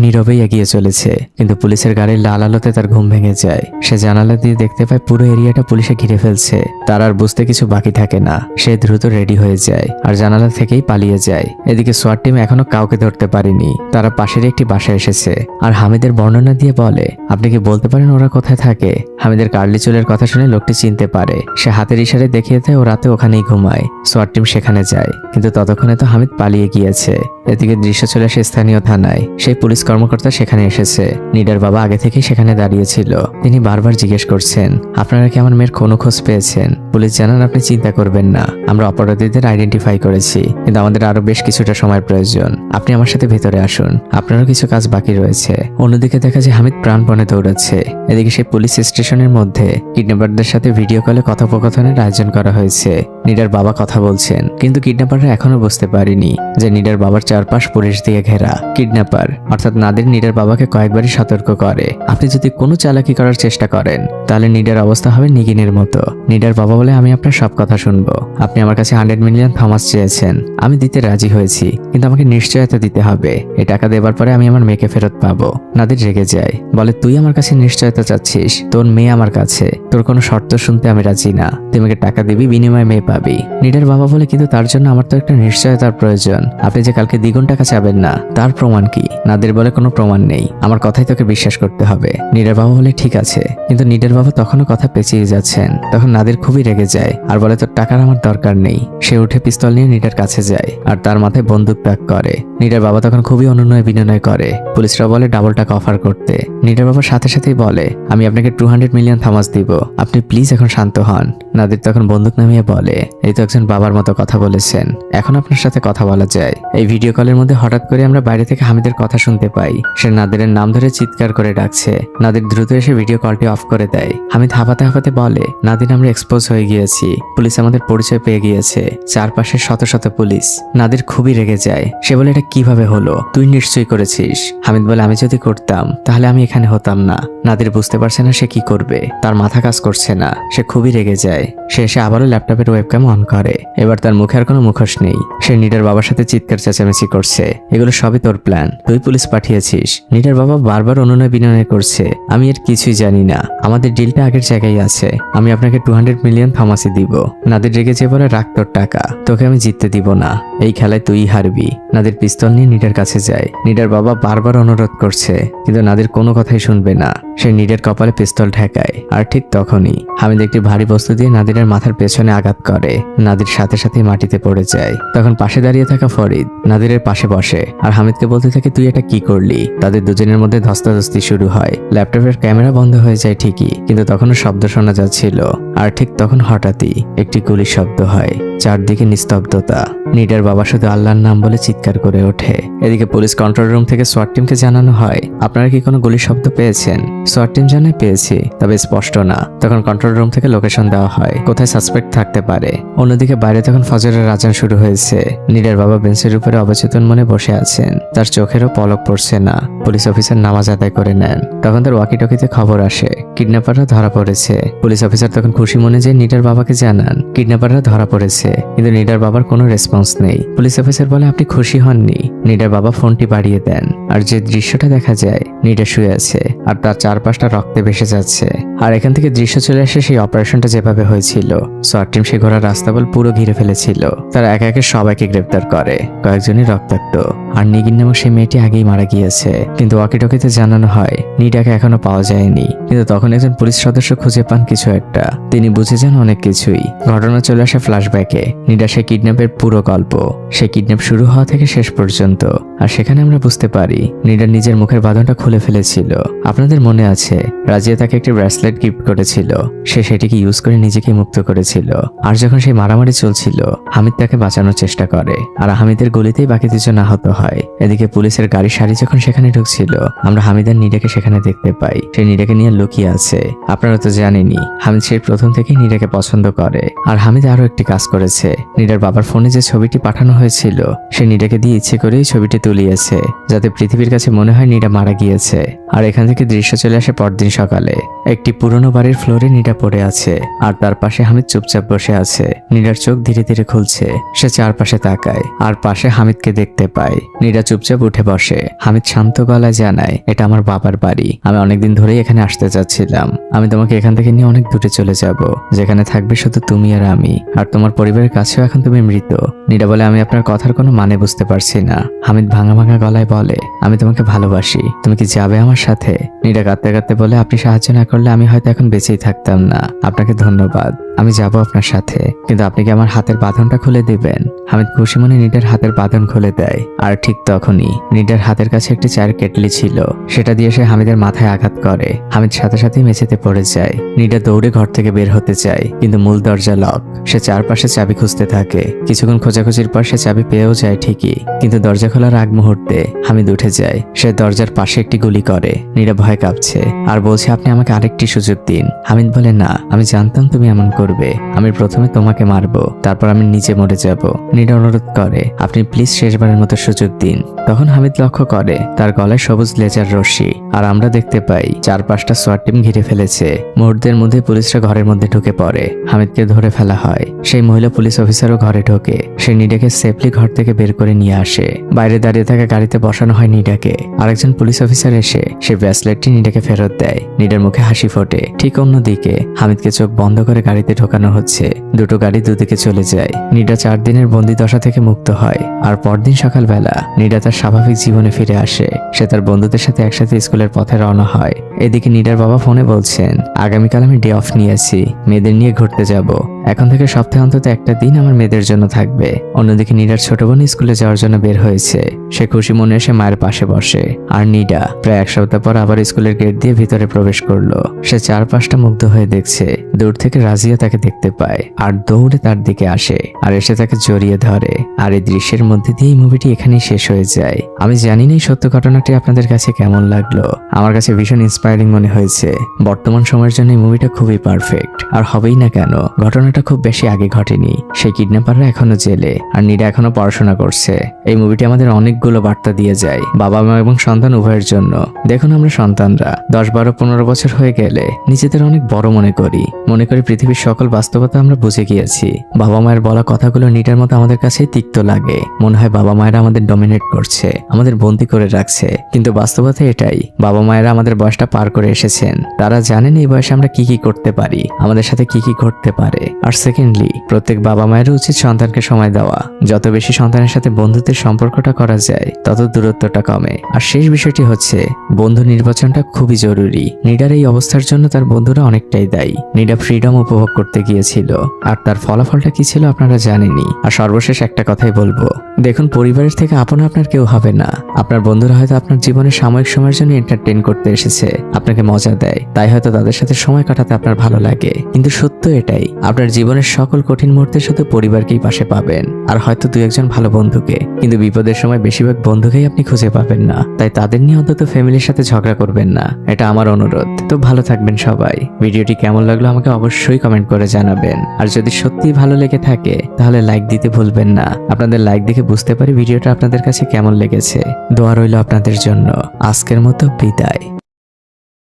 নীরবেই এগিয়ে চলেছে। কিন্তু পুলিশের গাড়ির লাল আলোতে তার ঘুম ভেঙে যায়। সে জানালা দিয়ে দেখতে পায় পুরো এরিয়াটা পুলিশে ঘিরে ফেলছে। তার আর বুঝতে কিছু বাকি থাকে না। সে দ্রুত রেডি হয়ে যায় আর জানালা থেকেই পালিয়ে যায়। এদিকে সোয়াট টিম এখনো কাউকে ধরতে পারেনি। তারা পাশের একটি বাসায় এসেছে আর হামিদের বর্ণনা দিয়ে বলে, আপনি কি বলতে পারেন ওরা কোথায় থাকে? হামিদের কার্লি চুলের কথা শুনে লোকটি চিনতে পারে। সে হাতের ইশারায় দেখিয়ে দেয় ও রাতে ওখানেই ঘুমায়। সোয়াট টিম সেখানে যায়, কিন্তু ততক্ষণে তো হামিদ পালিয়ে গিয়েছে। এদিকে দৃশ্য চলে আসে স্থানীয় থানায়। সেই পুলিশ কর্মকর্তা সেখানে এসেছে। নিডার বাবা আগে থেকেই সেখানে দাঁড়িয়েছিল। তিনি বারবার জিজ্ঞেস করছেন, আপনারা কি আমার মেয়ের কোনো খোঁজ পেয়েছেন? পুলিশ জানান, আপনি চিন্তা করবেন না, আমরা অপরাধীদের আইডেন্টিফাই করেছি, কিন্তু আমাদের আরো বেশ কিছুটা সময় প্রয়োজন। আপনি আমার সাথে ভেতরে আসুন, আপনারও কিছু কাজ বাকি রয়েছে। অন্যদিকে দেখা যায় হামিদ প্রাণপণে দৌড়াচ্ছে। এদিকে সেই পুলিশ স্টেশনের মধ্যে কিডন্যাপারদের সাথে ভিডিও কলে কথোপকথনের আয়োজন করা হয়েছে। নিডার বাবা কথা বলছেন, কিন্তু কিডন্যাপাররা এখনো বুঝতে পারেনি যে নিডার বাবার চারপাশ পুলিশ দিয়ে ঘেরা। কিডন্যাপার অর্থাৎ নাদির নিডার বাবাকে কয়েকবারই সতর্ক করে, আপনি যদি কোনো চালাকি করার চেষ্টা করেন তাহলে নিডার অবস্থা হবে নিগিনের মতো। নিডার বাবা বলে, আমি আপনার সব কথা শুনবো। আপনি আমার কাছে 100 মিলিয়ন থামাস চেয়েছেন, আমি দিতে রাজি হয়েছি, কিন্তু আমাকে নিশ্চয়তা দিতে হবে এই টাকা দেবার পরে আমি আমার মেয়েকে ফেরত পাবো। নাদির রেগে যায়, বলে, তুই আমার কাছে নিশ্চয়তা চাচ্ছিস? তোর মেয়ে আমার কাছে, তোর কোনো শর্ত শুনতে আমি রাজি না। তুই আমাকে টাকা দিবি, বিনিময়ে মেয়ে পাবি। নিডার বাবা বলে, কিন্তু তার জন্য আমার তো একটা নিশ্চয়তার প্রয়োজন। আপনি যে কালকে দ্বিগুণ টাকা চাবেন না, তার প্রমাণ কি? নাদির বলে, কোনো প্রমাণ নেই, আমার কথাই তোকে বিশ্বাস করতে হবে। নিডার বাবা বলে, ঠিক আছে, কিন্তু নিডার বাবা তখনও কথা পেঁচিয়ে যাচ্ছেন। তখন নাদির খুবই রেগে যায় আর বলে, তোর টাকার আমার দরকার নেই। সে উঠে পিস্তল নিয়ে নিডার কাছে যায় আর তার মাথায় বন্দুক তাক করে। নিডার বাবা তখন খুবই অনুনয় বিনয় করে। পুলিশরা বলে ডাবল টাকা অফার করতে। নিডার বাবার সাথে সাথেই বলে, আমি আপনাকে 200 মিলিয়ন থামাস দিব, আপনি প্লিজ এখন শান্ত হন। নাদির তখন বন্দুক নামিয়ে বলে, এই তো একজন বাবার মতো কথা বলেছেন, এখন আপনার সাথে কথা বলা যায়। এই ভিডিও কলের মধ্যে হঠাৎ করে আমরা বাইরে থেকে হামিদের কথা শুনতে পাই। সে নাদিরের নাম ধরে চিৎকার করে ডাকছে। নাদির দ্রুত এসে ভিডিও কলটি অফ করে দেয়। হামিদ হাঁপাতে হাঁপাতে বলে, নাদির আমরা এক্সপোজ হয়ে গিয়েছি, পুলিশ আমাদের পরিচয় পেয়ে গিয়েছে, চারপাশে শত শত পুলিশ। নাদির খুবই রেগে যায়। সে বলে, এটা কিভাবে হলো? তুই নিশ্চয়ই করেছিস। হামিদ বলে, আমি যদি করতাম তাহলে আমি এখানে হতাম না। নাদির বুঝতে পারছে না সে কি করবে, তার মাথা কাজ করছে না। সে খুবই রেগে যায়। সে এসে আবারও ল্যাপটপের ওয়েবক্যাম অন করে। এবার তার মুখে আর কোনো মুখোশ নেই। সে নিডার বাবার সাথে চিৎকার চেঁচামেচি করছে, এগুলো সবই তোর প্ল্যান, তুই পুলিশ পাঠিয়েছিস। নিডার বাবা বারবার অনুনয় বিনয় করছে, আমি এর কিছুই জানি না, আমাদের ডিলটা আগের জায়গায় আছে, আমি আপনাকে 200 মিলিয়ন ফার্মাসি দিব। নাদির রেগে যে বলে, রাখ তোর টাকা, তোকে আমি জিততে দিব না, এই খেলায় তুই হারবি। নাদির পিস্তল নিয়ে নিডার কাছে যায়। নিডার বাবা বারবার অনুরোধ করছে, কিন্তু নাদির কোনো কথাই শুনবে না। সে নিডের কপালে পিস্তল ঠেকায়, আর ঠিক তখনই হামিদ একটি ভারী বস্তু দিয়ে নাদিরের মাথার পেছনে আঘাত করে। নাদির সাথে সাথে মাটিতে পড়ে যায়। তখন পাশে দাঁড়িয়ে থাকা ফরিদ নাদিরের পাশে বসে আর হামিদকে বলতে থাকে, তুই এটা কি করলি? তাদের দুজনের মধ্যে ধস্তাধস্তি শুরু হয়। ল্যাপটপের ক্যামেরা বন্ধ হয়ে যায় ঠিকই, কিন্তু তখনও শব্দ শোনা যাচ্ছিল। আর ঠিক তখন হঠাৎই একটি গুলির শব্দ হয়। চারদিকে নিস্তব্ধতা। নিডার বাবা শুধু আল্লাহর নাম বলে চিৎকার করে ওঠে। এদিকে পুলিশ কন্ট্রোল রুম থেকে সোয়াট টিমকে জানানো হয়, আপনারা কি কোনো গুলির শব্দ পেয়েছেন? সোয়াট টিম জানায়, পেয়েছি, তবে স্পষ্ট না। তখন কন্ট্রোল রুম থেকে লোকেশন দেওয়া হয় কোথায় সাসপেক্ট থাকতে পারে। অন্যদিকে বাইরে তখন ফজরের আজান শুরু হয়েছে। নিডার বাবা বেঞ্চের উপরে অবচেতন মনে বসে আছেন, তার চোখেরও পলক পড়ছে না। পুলিশ অফিসার নামাজ আদায় করে নেন। তখন তার ওয়াকিটকিতে খবর আসে, কিডন্যাপাররা ধরা পড়েছে। পুলিশ অফিসার তখন খুশি মনে যে নিডার বাবাকে জানান কিডন্যাপাররা ধরা পড়েছে, কিন্তু নিডার বাবার কোনো রেসপন্স নেই। পুলিশ অফিসার বলে, আপনি খুশি হননি? নিডার বাবা ফোনটি বাড়িয়ে দেন, আর যে দৃশ্যটা দেখা যায়, নিডা শুয়ে আছে আর তার চারপাশটা রক্তে ভেসে যাচ্ছে। আর এখান থেকে দৃশ্য চলে আসে সেই অপারেশনটা যেভাবে হয়েছিল। সোয়াট টিম সেই ঘোড়ার রাস্তাবল পুরো ঘিরে ফেলেছিল। তারা একে একে সবাইকে গ্রেপ্তার করে, কয়েকজনই রক্তাক্ত। আর নিগিন নামক সেই মেয়েটি আগেই মারা গিয়েছে, কিন্তু ওয়াকিটকিতে জানানো হয় নিডাকে এখনো পাওয়া যায়নি। কিন্তু তখন একজন পুলিশ সদস্য খুঁজে পান কিছু একটা, তিনি বুঝে যান অনেক কিছুই। ঘটনা চলে আসে ফ্ল্যাশব্যাকে। নিডা সেই কিডন্যাপের পুরো গল্প, সেই কিডন্যাপ শুরু হওয়া থেকে শেষ পর্যন্ত। আর সেখানে আমরা বুঝতে পারি নিডা নিজের মুখের বাঁধনটা খুলে ফেলেছিল। আপনাদের মনে আছে, রাজিয়া তাকে একটি ব্রেসলেট গিফট করেছিল, সে সেটিকে ইউজ করে নিজেকে মুক্ত করেছিল। আর যখন সেই মারামারি চলছিল, হামিদ তাকে বাঁচানোর চেষ্টা করে, আর হামিদের গুলিতেই বাকি দুজন আহত হয়। এদিকে পুলিশের গাড়ি সারি যখন সেখানে ঢুকছিল, আমরা হামিদ আর নিডাকে সেখানে দেখতে পাই। সে নিডাকে নিয়ে লুকিয়ে আছে। আপনারা তো জানেনই, হামিদ সেই প্রথম থেকেই নিডাকে পছন্দ করে। আর হামিদ আরো একটি কাজ করেছে, নিডার বাবার ফোনে যে ছবিটি পাঠানো হয়েছিল, সে নিডাকে দিয়ে ইচ্ছে করেই ছবিটি তুলিয়েছে, যাতে পৃথিবীর কাছে মনে হয় নিডা মারা গিয়েছে। আর এখান থেকে দৃশ্য চলে আসে পরদিন সকালে। একটি পুরনো বাড়ির ফ্লোরে নিডা পড়ে আছে, আর তার পাশে হামিদ চুপচাপ বসে আছে। নিডার চোখ ধীরে ধীরে খুলছে, সে চারপাশে তাকায়, আর পাশে হামিদকে দেখতে পায়। নিডা চুপচাপ উঠে বসে। হামিদ শান্ত গলায় জানায়, এটা আমার বাবার বাড়ি, আমি অনেকদিন ধরেই এখানে আসতে চাচ্ছিলাম। আমি তোমাকে এখান থেকে নিয়ে অনেক দূরে চলে যাব, যেখানে থাকবে শুধু তুমি আর আমি, আর তোমার পরিবারের কাছেও এখন তুমি মৃত। নিডা বলে, আমি আপনার কথার কোনো মানে বুঝতে পারছি না। হামিদ ভাঙা ভাঙা গলায় বলে, আমি তোমাকে ভালোবাসি, তুমি কি যাবে আমার সাথে? নিডা কাঁদতে কাঁদতে বলে, আপনি সাহায্য না করলে আমি হয়তো এখন বেঁচেই থাকতাম না। আপনাকে ধন্যবাদ, আমি যাব আপনার সাথে, কিন্তু আপনি কি আমার হাতের বাঁধনটা খুলে দিবেন? হামিদ খুশি মনে নিডার হাতের বাঁধন খুলে দেয়। আর ঠিক তখনই নিডার হাতের কাছে একটি চায়ের কেটলি ছিল, সেটা দিয়ে সে হামিদের মাথায় আঘাত করে। হামিদ সাথে সাথেই মেঝেতে পড়ে যায়। নিডা দৌড়ে ঘর থেকে বের হতে চায়, কিন্তু মূল দরজা লক। সে চারপাশে চাবি খুঁজতে থাকে। কিছুক্ষণ খোঁজাখুঁজির পর সে চাবি পেয়েও যায় ঠিকই, কিন্তু দরজা খোলার আগ মুহূর্তে হামিদ উঠে যায়। সে দরজার পাশে একটি গুলি করে। নিডা ভয় কাঁপছে আর বলছে, আপনি আমাকে আরেকটি সুযোগ দিন। হামিদ বলে, না, আমি জানতাম তুমি এমন করবে। আমি প্রথমে তোমাকে মারবো, তারপর আমি নিজে মরে যাব। নিডা অনুরোধ করে, আপনি প্লিজ শেষবারের মতো সুযোগ দিন। তখন হামিদ লক্ষ্য করে তার গলায় সবুজ লেজার রশ্মি, আর আমরা দেখতে পাই চারপাশটা সোয়াট টিম ঘিরে ফেলেছে। মুহূর্তের মধ্যে পুলিশরা ঘরের মধ্যে ঢুকে পড়ে। হামিদকে ধরে ফেলা হয়। সেই মহিলা পুলিশ অফিসারও ঘরে ঢোকে। সে নিডাকে সেফলি ঘর থেকে বের করে নিয়ে আসে। বাইরে দাঁড়িয়ে থাকা গাড়িতে বসানো হয় নিডাকে। আরেকজন পুলিশ অফিসার এসে সে ব্রেসলেটটি নিডাকে ফেরত দেয়। নিডার মুখে হাসি ফোটে। ঠিক অন্যদিকে হামিদকে চোখ বন্ধ করে গাড়িতে ঢোকানো হচ্ছে। দুটো গাড়ি দুদিকে চলে যায়। নিডা 4 দিনের বন্দি দশা থেকে মুক্ত হয়। আর পরদিন সকালবেলা নিডা তার স্বাভাবিক জীবনে ফিরে আসে। সে তার বন্ধুদের সাথে একসাথে স্কুলের পথে রওনা হয়। এদিকে নিডার বাবা ফোনে বলছেন, আগামীকাল আমি ডে অফ নিয়েছি, মেয়েদের নিয়ে ঘুরতে যাব। এখন থেকে সপ্তাহে অন্তত একটা দিন আমার মেয়েদের জন্য থাকবে। অন্যদিকে নিডার ছোট বোন স্কুলে যাওয়ার জন্য বের হয়েছে। সে খুশি মনে এসে মায়ের পাশে বসে। আর নিডা প্রায় 1 সপ্তাহ পর আবার স্কুলের গেট দিয়ে ভিতরে প্রবেশ করলো। সে চারপাশটা মুগ্ধ হয়ে দেখছে। দূর থেকে রাজিয়া তাকে দেখতে পায় আর দৌড়ে তার দিকে আসে আর এসে তাকে জড়িয়ে ধরে। আর এই দৃশ্যের মধ্যে দিয়ে এই মুভিটি এখানেই শেষ হয়ে যায়। আমি জানি না এই সত্য ঘটনাটি আপনাদের কাছে কেমন লাগলো। আমার কাছে ভীষণ ইন্সপায়ারিং মনে হয়েছে। বর্তমান সময়ের জন্য এই মুভিটা খুবই পারফেক্ট, আর হবেই না কেন। ঘটনাটা ঘটনাটা খুব বেশি আগে ঘটেনি। সেই কিডন্যাপাররা এখনো জেলে, আর নীরা এখনো পড়াশোনা করছে। এই মুভিটি আমাদের অনেকগুলো বার্তা দিয়ে যায়, বাবা মা এবং সন্তান উভয়ের জন্য। দেখুন, আমরা সন্তানরা 10, 12, 15 বছর হয়ে গেলে নিজেদের অনেক বড় মনে করি পৃথিবীর সকল বাস্তবতা আমরা বুঝে গিয়েছি। বাবা মায়ের বলা কথাগুলো নীরার মতো আমাদের কাছে তিক্ত লাগে। মনে হয় বাবা মায়েরা আমাদের ডমিনেট করছে, আমাদের বন্দি করে রাখছে। কিন্তু বাস্তবতা এটাই, বাবা মায়েরা আমাদের বয়সটা পার করে এসেছেন। তারা জানেন এই বয়সে আমরা কি কি করতে পারি, আমাদের সাথে কি কি ঘটতে পারে। আর সেকেন্ডলি, প্রত্যেক বাবা মায়ের উচিত সন্তানকে সময় দেওয়া। যত বেশি সন্তানের সাথে বন্ধুত্বের সম্পর্কটা করা যায়, তত দূরত্বটা কমে। আর শেষ বিষয়টি হচ্ছে, বন্ধু নির্বাচনটা খুবই জরুরি। নীরার এই অবস্থার জন্য তার বন্ধুরা অনেকটাই দায়ী। নীরা ফ্রিডম উপভোগ করতে গিয়েছিল, আর তার ফলাফলটা কি ছিল আপনারা জানেনই। আর সর্বশেষ একটা কথাই বলবো, দেখুন, পরিবারের থেকে আপন আপনার কেউ হবে না। আপনার বন্ধুরা হয়তো আপনার জীবনে সাময়িক সময়ের জন্য এন্টারটেইন করতে এসেছে, আপনাকে মজা দেয়, তাই হয়তো তাদের সাথে সময় কাটাতে আপনার ভালো লাগে। কিন্তু সত্য এটাই, আপনার জীবনের সকল কঠিন মুহূর্তে শুধু পরিবারকেই পাশে পাবেন, আর হয়তো 2-1 ভালো বন্ধুকে। কিন্তু বিপদের সময় বেশিরভাগ বন্ধুকেই আপনি খুঁজে পাবেন না। তাই তাদের নিয়ে অন্তত ফ্যামিলির সাথে ঝগড়া করবেন না, এটা আমার অনুরোধ। তো ভালো থাকবেন সবাই। ভিডিওটি কেমন লাগলো আমাকে অবশ্যই কমেন্ট করে জানাবেন। আর যদি সত্যিই ভালো লেগে থাকে তাহলে লাইক দিতে ভুলবেন না। আপনাদের লাইক দেখে বুঝতে পারি ভিডিওটা আপনাদের কাছে কেমন লেগেছে। দোয়া রইল আপনাদের জন্য। আজকের মতো বিদায়।